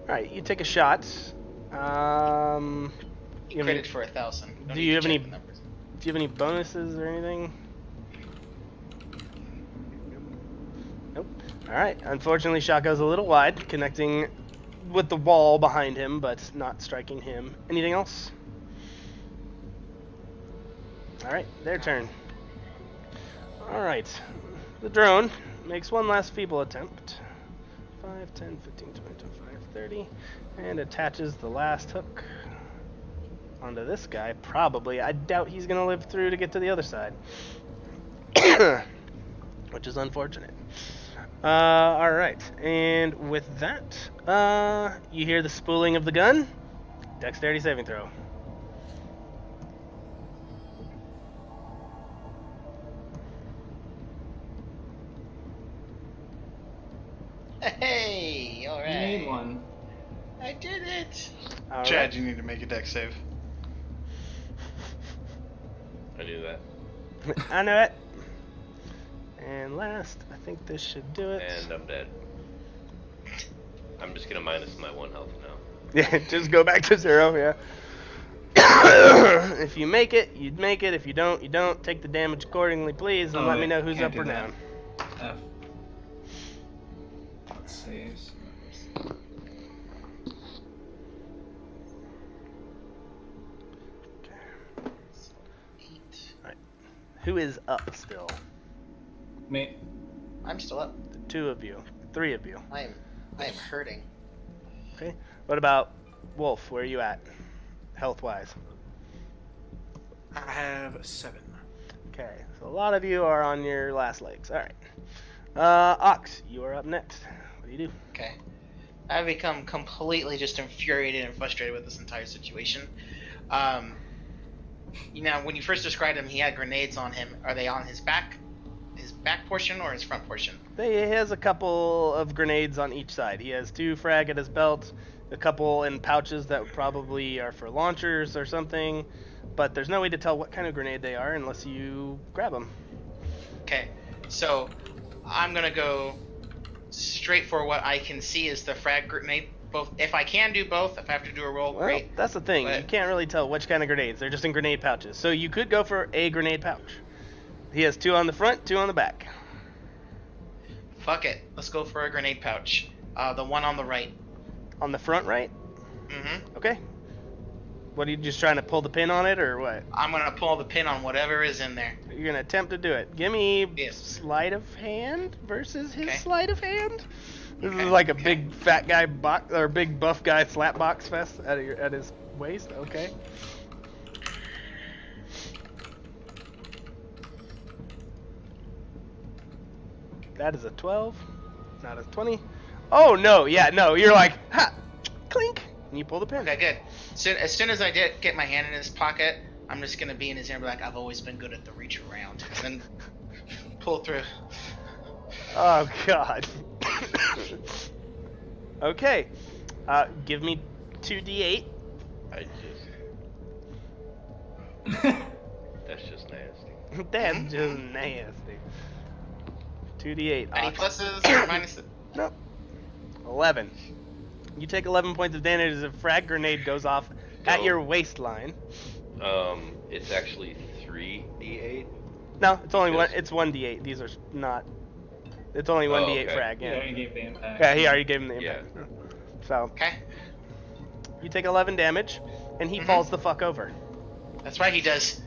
All right. You take a shot. You have any, Credit for 1,000. Don't Do need you to have check any- the numbers. do you have any bonuses or anything? Nope. All right. Unfortunately, shot goes a little wide, connecting with the wall behind him, but not striking him. Anything else? All right. Their turn. All right. The drone makes one last feeble attempt. 5, 10, 15, 20, 25, 30, and attaches the last hook onto this guy. Probably. I doubt he's going to live through to get to the other side. Which is unfortunate. Alright. And with that, you hear the spooling of the gun. Dexterity saving throw. Hey, all You right. need one. I did it. All Chad, right. you need to make a dex save. I knew that. I know it. And last, I think this should do it. And I'm dead. I'm just gonna minus my 1 health now. Yeah, just go back to 0, yeah. If you make it, you'd make it. If you don't, you don't. Take the damage accordingly, please, and Oh, let me wait, know who's can't up or do that. down. F. Let's see. Who is up still? Me. I'm still up. The 2 of you. 3 of you. I am hurting. Okay. What about Wolf? Where are you at? Health-wise. I have 7. Okay. So a lot of you are on your last legs. Alright. Ox, you are up next. What do you do? Okay. I've become completely just infuriated and frustrated with this entire situation. You know, when you first described him, he had grenades on him. Are they on his back portion or his front portion? He has a couple of grenades on each side. He has 2 frag at his belt, a couple in pouches that probably are for launchers or something, but there's no way to tell what kind of grenade they are unless you grab them. Okay, so I'm gonna go straight for what I can see is the frag grenade. Both, if I can do both, if I have to do a roll, Well, great. that's the thing. You But- can't really tell which kind of grenades. They're just in grenade pouches. So you could go for a grenade pouch. He has 2 on the front, 2 on the back. Fuck it, let's go for a grenade pouch. The one on the right. On the front right? Mm-hmm. Okay. What, are you just trying to pull the pin on it, or what? I'm gonna pull the pin on whatever is in there. You're going to attempt to do it. Give me Yes. sleight of hand versus his Okay. sleight of hand. This Okay, is like a okay. big fat guy box, or big buff guy slap box fest at his waist. Okay. That is a 12, not a 20. Oh no, yeah, no. You're like, ha, clink, and you pull the pin. Okay, good. As soon as I get my hand in his pocket, I'm just gonna be in his ear and be like, I've always been good at the reach around, and then pull through. Oh god. Okay. Give me 2d8. I just. That's just nasty. That's just nasty. 2d8. Any Ox. pluses or minuses? Nope. 11. You take 11 points of damage as a frag grenade goes off at Go. your waistline. It's actually 3d8. No, it's only one. Yes. It's 1d8. These are not. It's only 1d8 okay. frag. Yeah, Yeah. you gave the impact. Yeah, he already gave him the Yeah. impact. So Okay, you take 11 damage, and he Mhm. falls the fuck over. that's right, he does.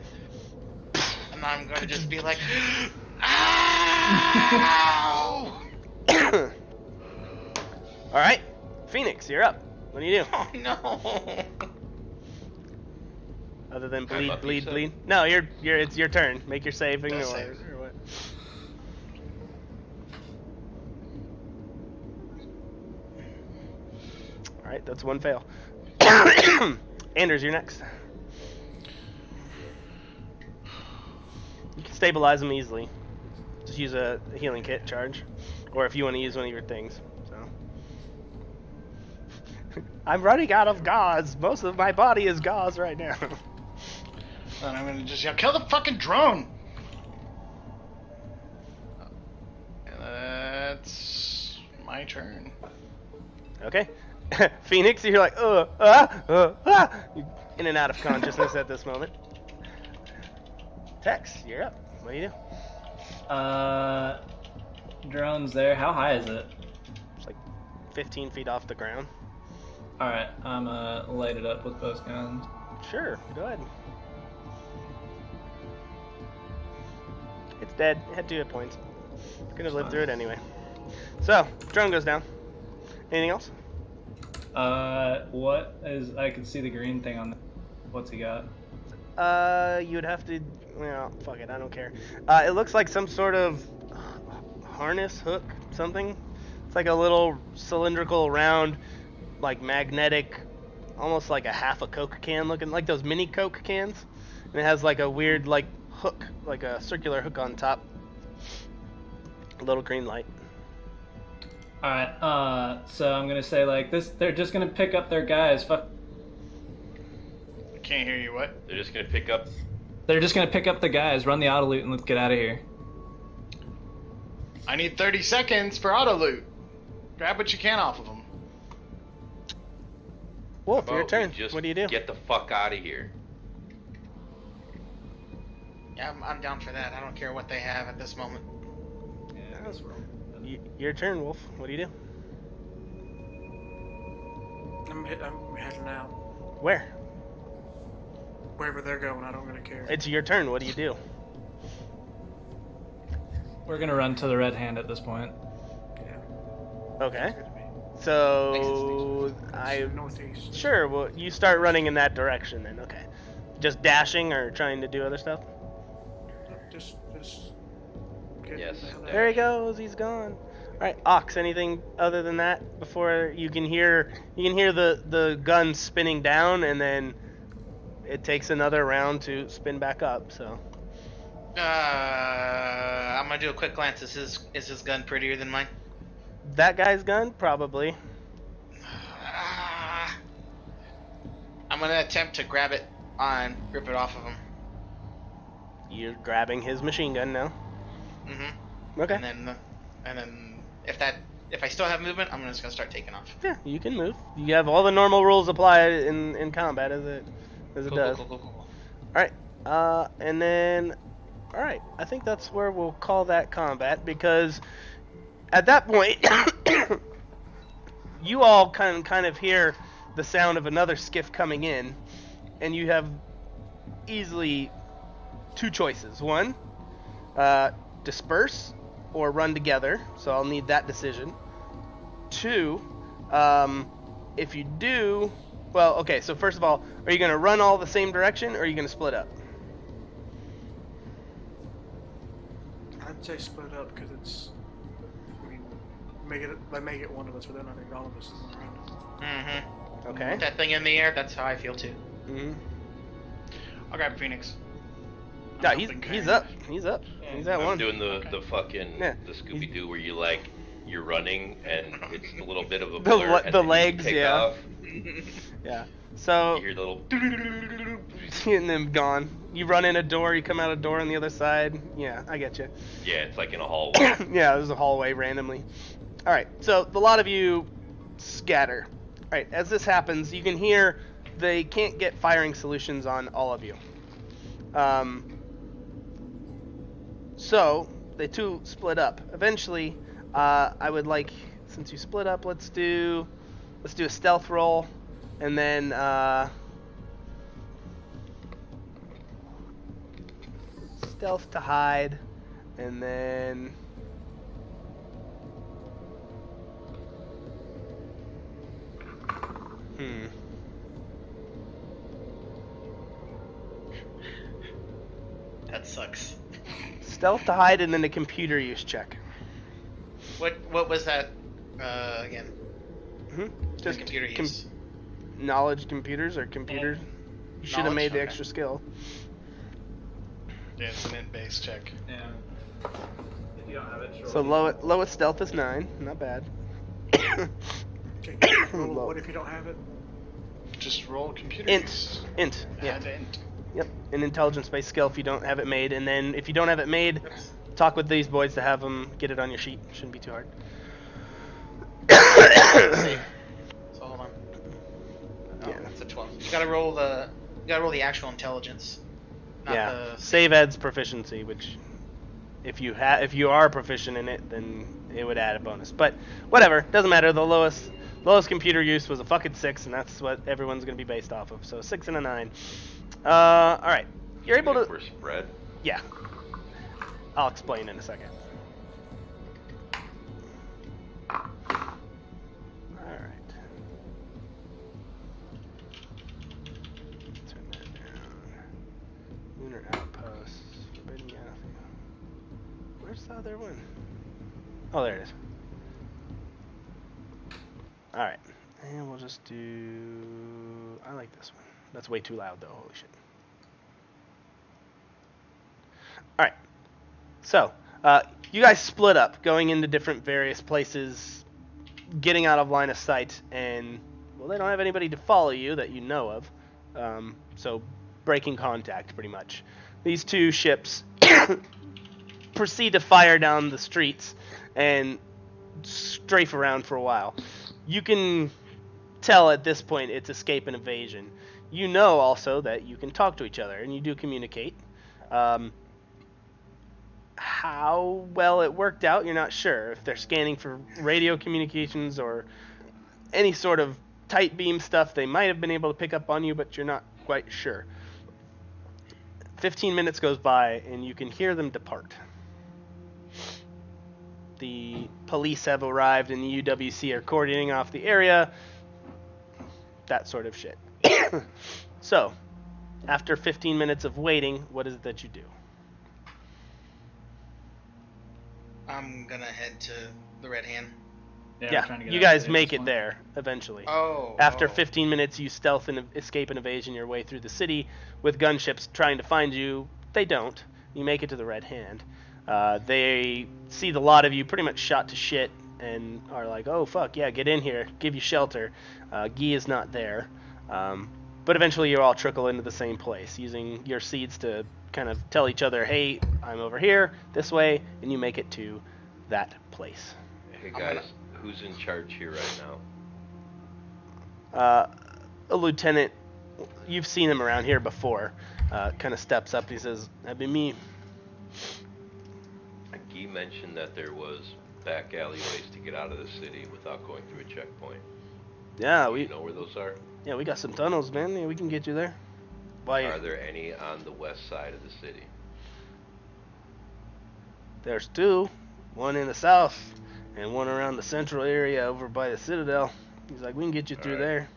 And I'm gonna just be like, ow! All right, Phoenix, you're up. What do you do? Oh no! Other than I'm bleed, up, you bleed, said? bleed. No, it's your turn. Make your save. No Or save. what? All right, that's one fail. Anders, you're next. You can stabilize him easily. Just use a healing kit charge. or if you want to use one of your things. So I'm running out of gauze. Most of my body is gauze right now. Then I'm gonna just yell, kill the fucking drone! And that's my turn. Okay. Phoenix, you're like, you're in and out of consciousness at this moment. Tex, you're up. What do you do? Drone's there. How high is it? It's like 15 feet off the ground. Alright, I'm light it up with both guns. Sure, go ahead. It's dead. It had 2 hit points. It's gonna live through it anyway. So, drone goes down. Anything else? What is... I can see the green thing on the... What's he got? You would have to... Well, fuck it, I don't care. It looks like some sort of harness, hook, something. It's like a little cylindrical, round, like magnetic, almost like a half a Coke can looking, like those mini Coke cans. And it has like a weird, like, hook, like a circular hook on top. A little green light. Alright, so I'm gonna say, like, this, they're just gonna pick up their guys. Fuck. I can't hear you, what? They're just gonna pick up. They're just gonna pick up the guys, run the auto loot, and let's get out of here. I need 30 seconds for auto loot. Grab what you can off of them. Wolf, How your about turn. we just What do you do? Get the fuck out of here. Yeah, I'm down for that. I don't care what they have at this moment. Yeah, I guess we're all... Your turn, Wolf. What do you do? I'm heading out. Where? Wherever they're going, I don't really care. It's your turn. What do you do? We're gonna run to the red hand at this point. Yeah, Okay. good to me. So I Northeast. sure. Well, you start running in that direction then. Okay. Just dashing or trying to do other stuff. Just get Yes. the hell out. There he goes. He's gone. All right, Ox. Anything other than that before you can hear the gun spinning down, and then it takes another round to spin back up. So I'm gonna do a quick glance. Is his gun prettier than mine? that guy's gun probably. I'm gonna attempt to grab it rip it off of him. You're grabbing his machine gun now. Mm-hmm. Okay. And then if I still have movement, I'm just gonna start taking off. Yeah, you can move. You have all the normal rules apply in combat as it does. Cool. All right. And then, all right. I think that's where we'll call that combat, because at that point, you all kind of hear the sound of another skiff coming in, and you have easily 2 choices. One, disperse or run together. So I'll need that decision. 2, if you do, well, okay. So first of all, are you gonna run all the same direction, or are you gonna split up? I'd say split up because it's. I mean, they may get one of us, but they're not gonna get all of us in one round. Mm-hmm. Okay. That thing in the air, that's how I feel too. Mm-hmm. I'll grab Phoenix. Yeah, I'm he's helping he's Karen. up. He's up. He's at I'm one. doing the fucking Yeah. the Scooby Doo where you like you're running and it's a little bit of a The blur le- and the then you legs, take yeah. off. Yeah. So You hear the little and then gone. You run in a door. You come out a door on the other side. Yeah, I get you. yeah, it's like in a hallway. Yeah, there's a hallway randomly. All right, so the lot of you scatter. All right, as this happens, you can hear they can't get firing solutions on all of you. So they 2 split up. Eventually, I would like, since you split up, let's do a stealth roll, and then stealth to hide, and then That sucks. stealth to hide, and then a computer use check. What was that again? Just computer use. knowledge computers or computers. You should have Knowledge? made the Okay. extra skill. Yeah, it's an int-based check. Yeah. you don't have it, sure. So lowest stealth is 9. Not bad. Okay, roll Low. what if you don't have it? Just roll computer Int. use. Int. Yeah. Add int. Yep. An intelligence-based skill if you don't have it made, and then if you don't have it made, talk with these boys to have them get it on your sheet. Shouldn't be too hard. So hold on. Oh, Yeah. that's a 12. You gotta roll the actual intelligence. Not Yeah. the Save Ed's proficiency, which if you are proficient in it, then it would add a bonus. But whatever, doesn't matter. The lowest computer use was a fucking 6, and that's what everyone's gonna be based off of. So 6 and a 9. All right. You're able to. For spread. Yeah. I'll explain in a second. Alright. Turn that down. Lunar outposts. Forbidden Galaxy. Where's the other one? Oh, there it is. Alright. And we'll just do... I like this one. That's way too loud, though. Holy shit. Alright. So, you guys split up, going into different various places, getting out of line of sight, and, well, they don't have anybody to follow you that you know of. So, breaking contact, pretty much. These two ships proceed to fire down the streets and strafe around for a while. You can tell at this point it's escape and evasion. You know also that you can talk to each other, and you do communicate. How well it worked out, you're not sure. If they're scanning for radio communications or any sort of tight beam stuff, they might have been able to pick up on you, but you're not quite sure. 15 minutes goes by, and you can hear them depart. The police have arrived, and the UWC are cordoning off the area. That sort of shit. So, after 15 minutes of waiting, what is it that you do? I'm gonna head to the Red Hand. we're Yeah, trying to get you out of guys the make this it one. there eventually. Oh. After oh. 15 minutes, you stealth and escape and evasion your way through the city with gunships trying to find you. They don't. You make it to the Red Hand. They see the lot of you pretty much shot to shit and are like, oh, fuck, yeah, get in here, give you shelter. Guy is not there. But eventually you all trickle into the same place, using your seeds to kind of tell each other, hey, I'm over here, this way, and you make it to that place. Hey guys, who's in charge here right now? A lieutenant, you've seen him around here before, kind of steps up. He says, that'd be me. Guy mentioned that there was back alleyways to get out of the city without going through a checkpoint. Yeah, Do you know where those are? we got some tunnels, man. Yeah, we can get you there. Why? Are there any on the west side of the city? There's 2, one in the south and one around the central area over by the Citadel. He's like, we can get you through Alright. there.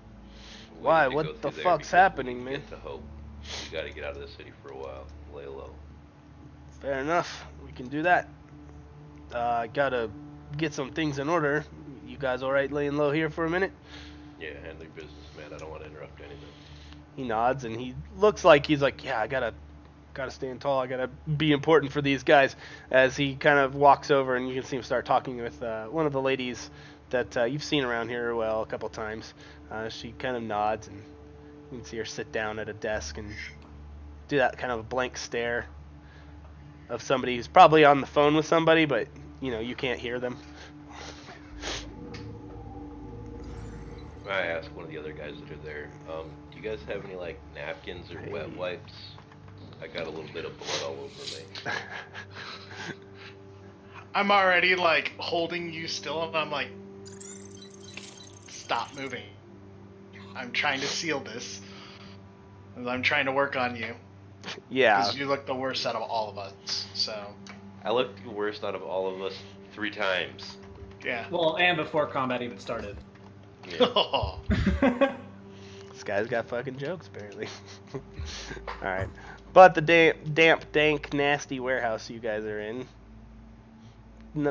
We Why? need to What go the through there fuck's because we happening, can man? Get to Hope. You gotta get out of the city for a while. Lay low. Fair enough. We can do that. I gotta get some things in order. You guys alright laying low here for a minute? Yeah, handle your business, man. I don't want to interrupt anything. He nods and he looks like he's like, yeah, I gotta stand tall. I gotta be important for these guys. As he kind of walks over and you can see him start talking with one of the ladies that you've seen around here, well, a couple times. She kind of nods and you can see her sit down at a desk and do that kind of a blank stare of somebody who's probably on the phone with somebody, but you know, you can't hear them. I asked one of the other guys that are there, do you guys have any like napkins or wet wipes? I got a little bit of blood all over me. I'm already like holding you still, and I'm like, stop moving. I'm trying to seal this. And I'm trying to work on you. Yeah. Because you look the worst out of all of us. So, I looked the worst out of all of us 3 times. yeah. Well, and before combat even started. Oh. This guy's got fucking jokes, apparently. Alright. But the damp, dank, nasty warehouse you guys are in,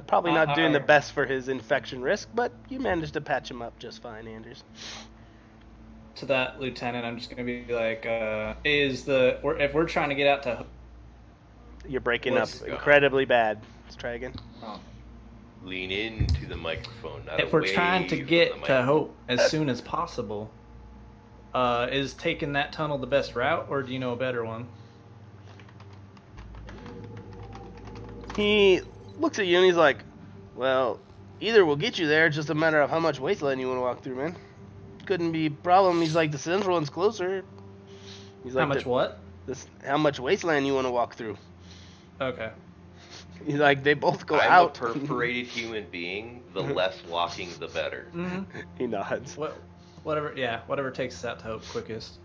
probably not doing the best for his infection risk, but you managed to patch him up just fine, Anders. To that lieutenant, I'm just gonna be like, if we're trying to get out to, You're breaking up Let's go. incredibly bad. Let's try again. Oh. Lean into the microphone. Not If we're away trying to from get the to microphone. Hope as soon as possible, is taking that tunnel the best route, or do you know a better one? He looks at you and he's like, well, either we'll get you there, it's just a matter of how much wasteland you want to walk through, man. Couldn't be a problem. He's like, the central one's closer. He's like, How much what? How much wasteland you want to walk through. Okay. He's like, they both go I'm out. a perforated human being. The less walking, the better. Mm-hmm. He nods. Whatever takes us out to Hope quickest,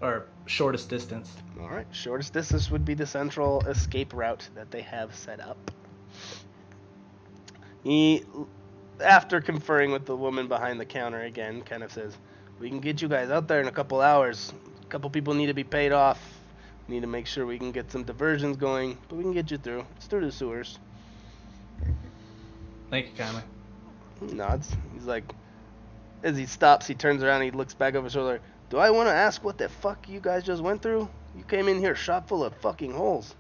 or shortest distance. All right, shortest distance would be the central escape route that they have set up. He, after conferring with the woman behind the counter again, kind of says, we can get you guys out there in a couple hours. A couple people need to be paid off. Need to make sure we can get some diversions going, but we can get you through. It's through the sewers. Thank you kindly. He nods. He's like, as he stops, he turns around and he looks back over his shoulder. Do I want to ask what the fuck you guys just went through? You came in here shot full of fucking holes.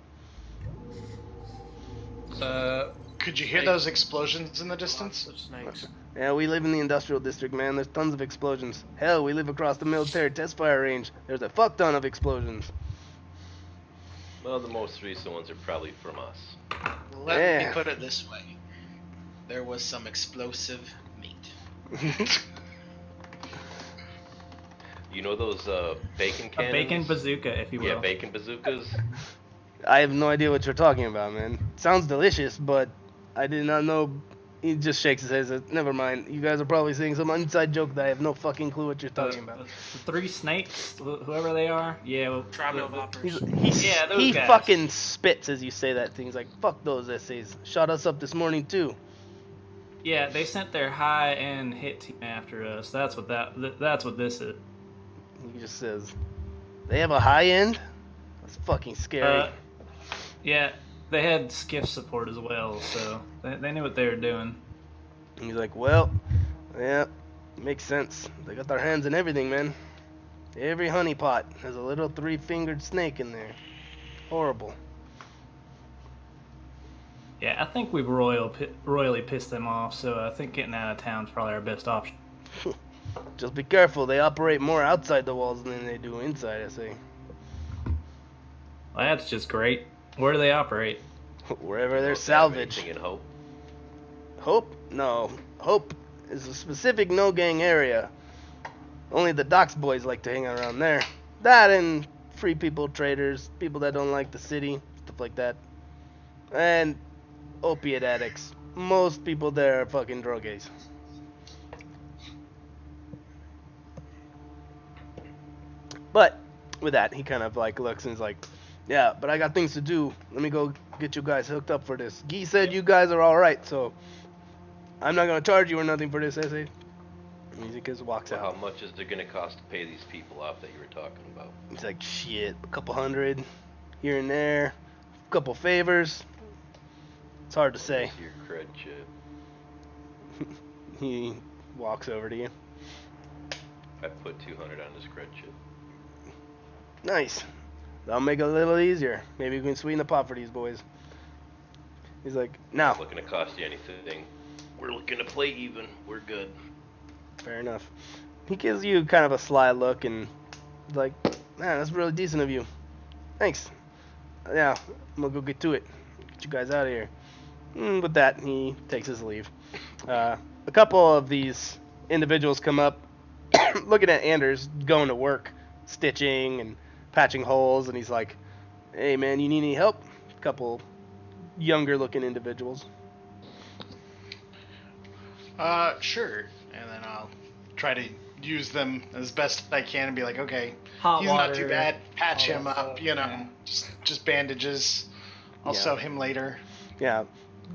Could you hear those explosions in the distance? Lots of snakes. Yeah, we live in the industrial district, man. There's tons of explosions. Hell, we live across the military test fire range. There's a fuck ton of explosions. Well, the most recent ones are probably from us. Let me Yeah. put it this way. There was some explosive meat. You know those bacon A cannons? bacon bazooka, if you will. Yeah, bacon bazookas. I have no idea what you're talking about, man. Sounds delicious, but I did not know. He just shakes his head and says, never mind. You guys are probably saying some inside joke that I have no fucking clue what you're talking about. The three snakes, whoever they are. Yeah. Well, Tribal hoppers. Yeah, those he guys. fucking spits as you say that thing. He's like, fuck those essays. Shot us up this morning, too. Yeah, they sent their high-end hit team after us. That's what this is. He just says, they have a high end? That's fucking scary. Yeah, they had skiff support as well, so they knew what they were doing. And he's like, well, yeah, makes sense. They got their hands in everything, man. Every honeypot has a little three-fingered snake in there. Horrible. Yeah, I think we've royally pissed them off, so I think getting out of town is probably our best option. Just be careful. They operate more outside the walls than they do inside, I say. Well, that's just great. Where do they operate? Wherever there's Don't have salvage. anything in Hope. Hope? No. Hope is a specific no-gang area. Only the docks boys like to hang around there. That and free people traders, people that don't like the city, stuff like that. And opiate addicts. Most people there are fucking drogies. But with that, he kind of like looks and is like, yeah, but I got things to do. Let me go get you guys hooked up for this. Guy said you guys are all right, so I'm not gonna charge you or nothing for this essay. And he just walks So how out. much is it going to cost to pay these people off that you were talking about? He's like, shit, a couple hundred here and there, a couple favors. It's hard to say. Your cred chip. He walks over to you. I put 200 on this cred chip. Nice. That'll make it a little easier. Maybe we can sweeten the pot for these boys. He's like, now. Not looking to cost you anything. We're looking to play even. We're good. Fair enough. He gives you kind of a sly look and like, man, that's really decent of you. Thanks. Yeah, I'm gonna go get to it. Get you guys out of here. With that, he takes his leave. A couple of these individuals come up, looking at Anders going to work, stitching and patching holes, and he's like, hey man, you need any help? A couple younger looking individuals. Sure. And then I'll try to use them as best I can and be like, okay, Hot he's water, not too bad. Patch all him that up, stuff, you know, yeah. just bandages. I'll Yeah. sew him later. Yeah.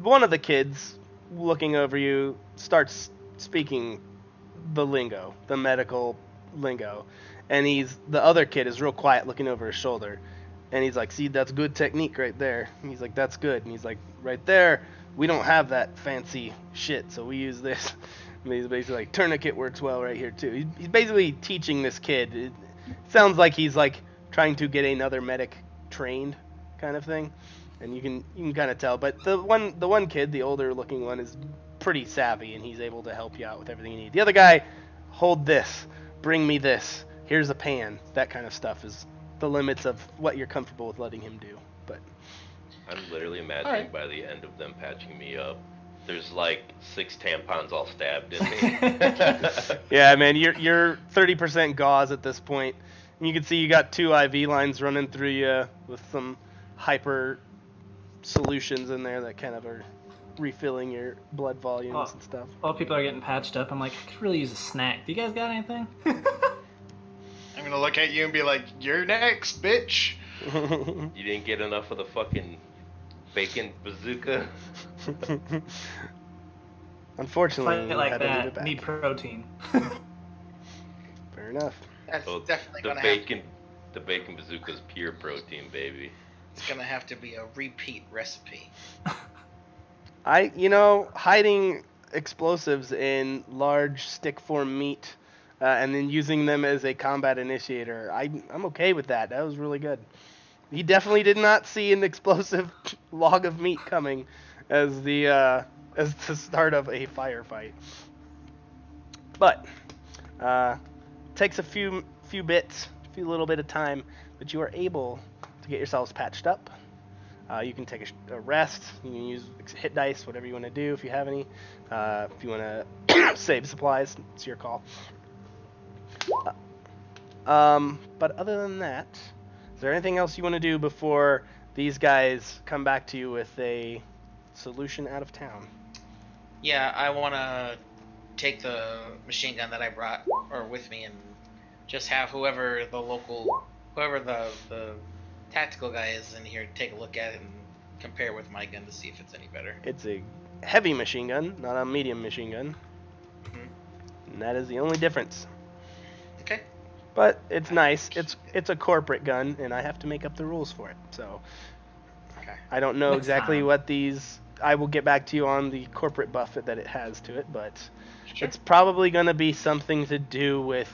One of the kids looking over you starts speaking the lingo, the medical lingo. And the other kid is real quiet looking over his shoulder. And he's like, see, that's good technique right there. And he's like, that's good. And he's like, right there, we don't have that fancy shit, so we use this. And he's basically like, tourniquet works well right here too. He's basically teaching this kid. It sounds like he's like trying to get another medic trained kind of thing. and you can kind of tell. But the one kid, the older looking one, is pretty savvy, and he's able to help you out with everything you need. The other guy, hold this, bring me this, here's a pan, that kind of stuff is the limits of what you're comfortable with letting him do. But I'm literally imagining by the end of them patching me up, there's like 6 tampons all stabbed in me. yeah, man, you're 30% gauze at this point. And you can see you got 2 IV lines running through you with some hyper solutions in there that kind of are refilling your blood volumes and stuff. While people are getting patched up, I'm like, I could really use a snack. Do you guys got anything? I'm gonna look at you and be like, "You're next, bitch." You didn't get enough of the fucking bacon bazooka? Unfortunately, Fight like you had to leave it that. back. Need protein. Fair enough. That's Oh, definitely the gonna bacon, the bacon bazooka's pure protein, baby. it's gonna have to be a repeat recipe. Hiding explosives in large stick form meat and then using them as a combat initiator, I'm okay with that. That was really good. He definitely did not see an explosive log of meat coming as the start of a firefight. But takes a few little bit of time, but you are able to get yourselves patched up. You can take a rest. You can use hit dice, whatever you want to do if you have any. If you want to save supplies, it's your call. But other than that, is there anything else you want to do before these guys come back to you with a solution out of town? Yeah, I want to take the machine gun that I brought or with me and just have whoever the tactical guy is in here take a look at it and compare with my gun to see if it's any better. It's a heavy machine gun, not a medium machine gun. Mm-hmm. And that is the only difference. Okay. But it's nice. It's a corporate gun, and I have to make up the rules for it. So Okay. I don't know Next exactly time. what these. I will get back to you on the corporate buff that it has to it, but Sure. it's probably going to be something to do with,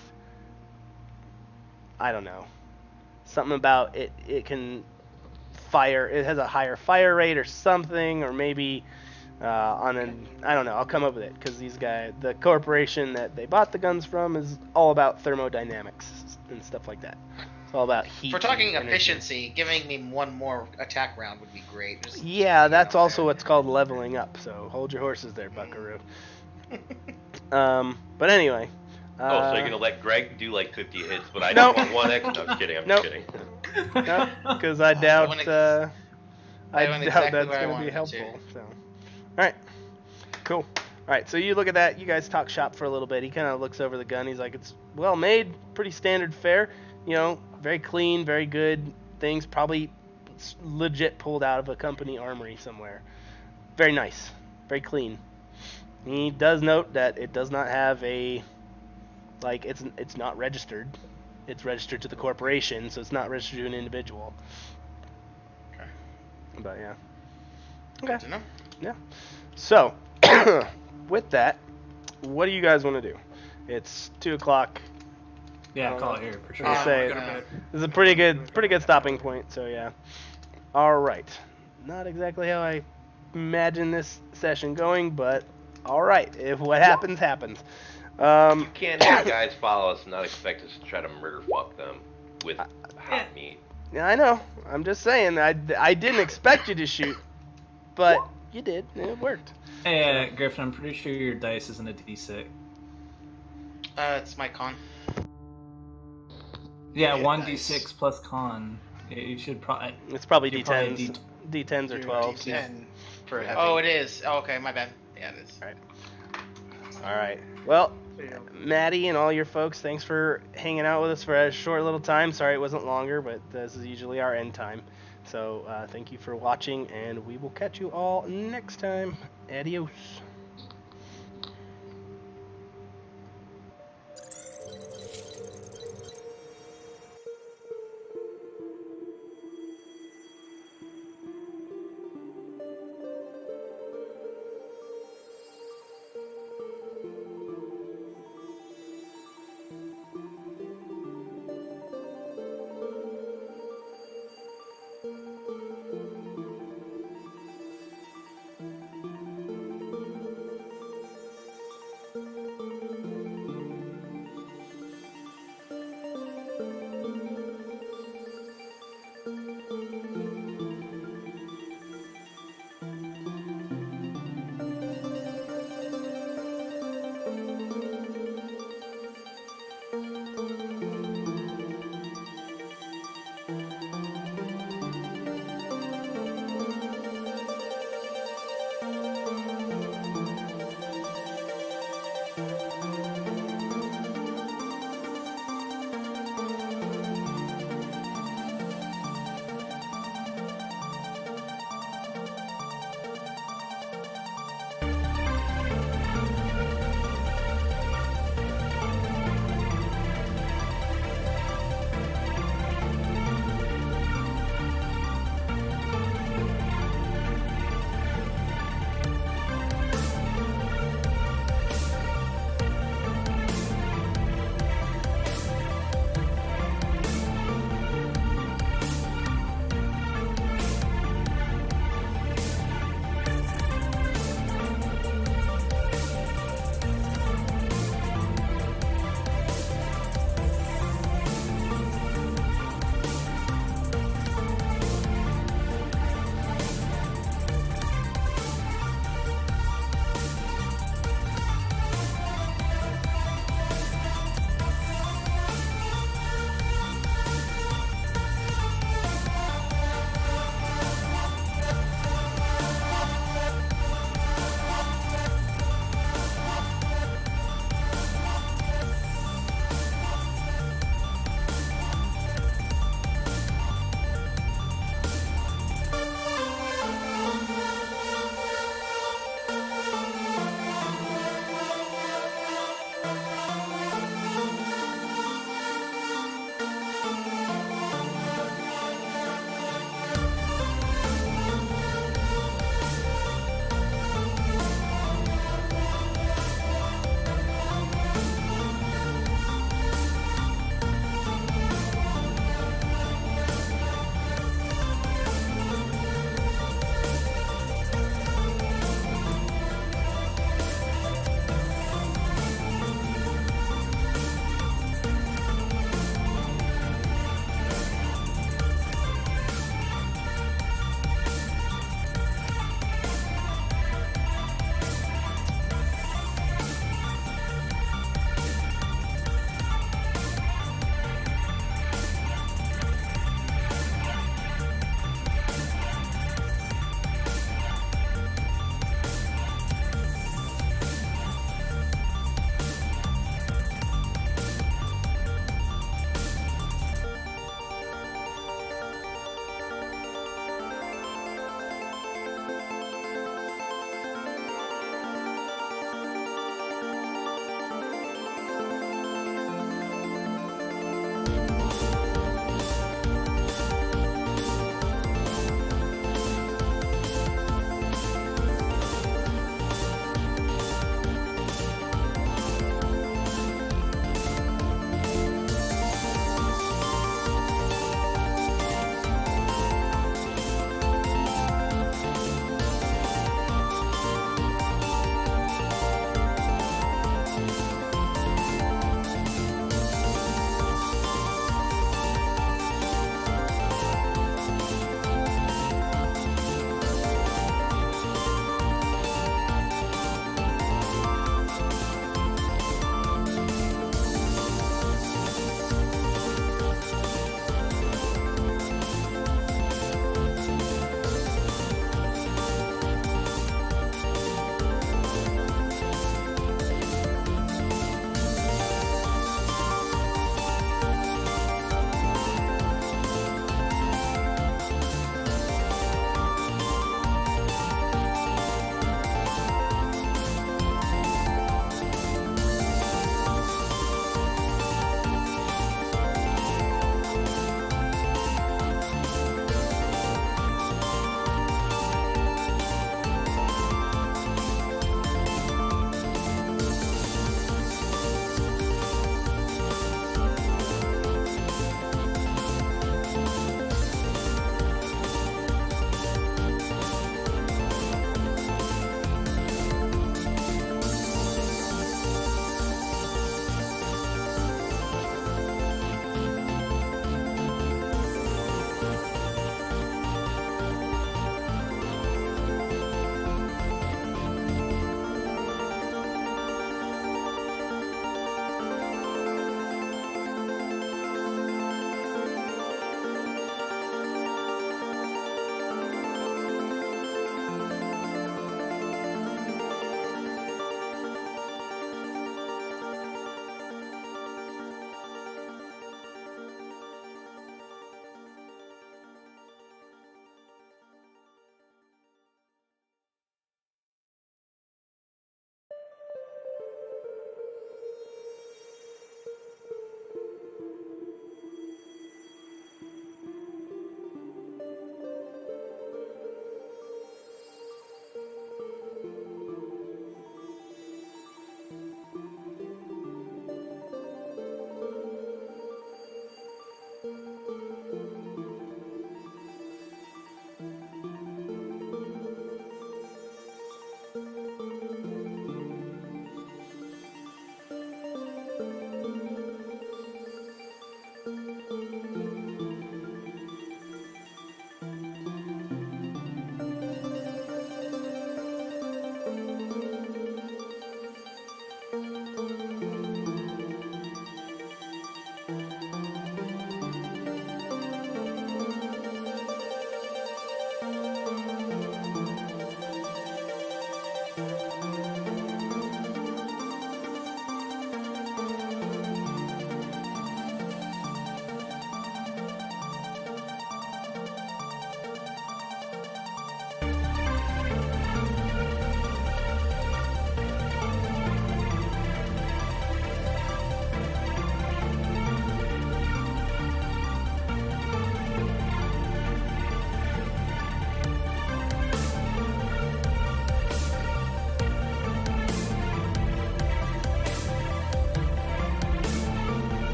I don't know, something about it can fire. It has a higher fire rate or something, or maybe I don't know. I'll come up with it because these guys, the corporation that they bought the guns from, is all about thermodynamics and stuff like that. It's all about heat. If we're talking and energy. efficiency, giving me one more attack round would be great. Just Yeah, that's out also there. what's called leveling up. So hold your horses there, Buckaroo. But anyway. Oh, so you're gonna let Greg do like 50 hits, but I Nope. don't want 1x? No, I'm just kidding. I'm Nope. just kidding. No, because I doubt. went I went doubt exactly that's where I going to wanted be it helpful. So, all right, cool. All right, so you look at that. You guys talk shop for a little bit. He kind of looks over the gun. He's like, "It's well made, pretty standard fare. Very clean, very good things. Probably legit pulled out of a company armory somewhere. Very nice, very clean." He does note that it does not have a it's not registered. It's registered to the corporation, so it's not registered to an individual. Okay. But yeah. Good Okay. to know. Yeah. So, with that, what do you guys want to do? It's 2:00. Yeah, call it here for sure. I'll say Go to bed. this is a pretty good stopping point. So yeah. All right. Not exactly how I imagine this session going, but all right. If what happens, happens. You can't have guys follow us and not expect us to try to murder fuck them with hot meat. Yeah, I know. I'm just saying. I didn't expect you to shoot, but you did. And it worked. Hey, Griffin, I'm pretty sure your dice isn't a D6. It's my con. Yeah, Yeah, 1d6 nice. plus con. You should probably. It's probably You're D10s. probably D10s or 12s. Yeah. 10 for heavy. Oh, it is. Oh, okay, my bad. Yeah, it is. All right. Well, Yeah. Maddie and all your folks, thanks for hanging out with us for a short little time. Sorry it wasn't longer, but this is usually our end time. So thank you for watching, and we will catch you all next time. Adios.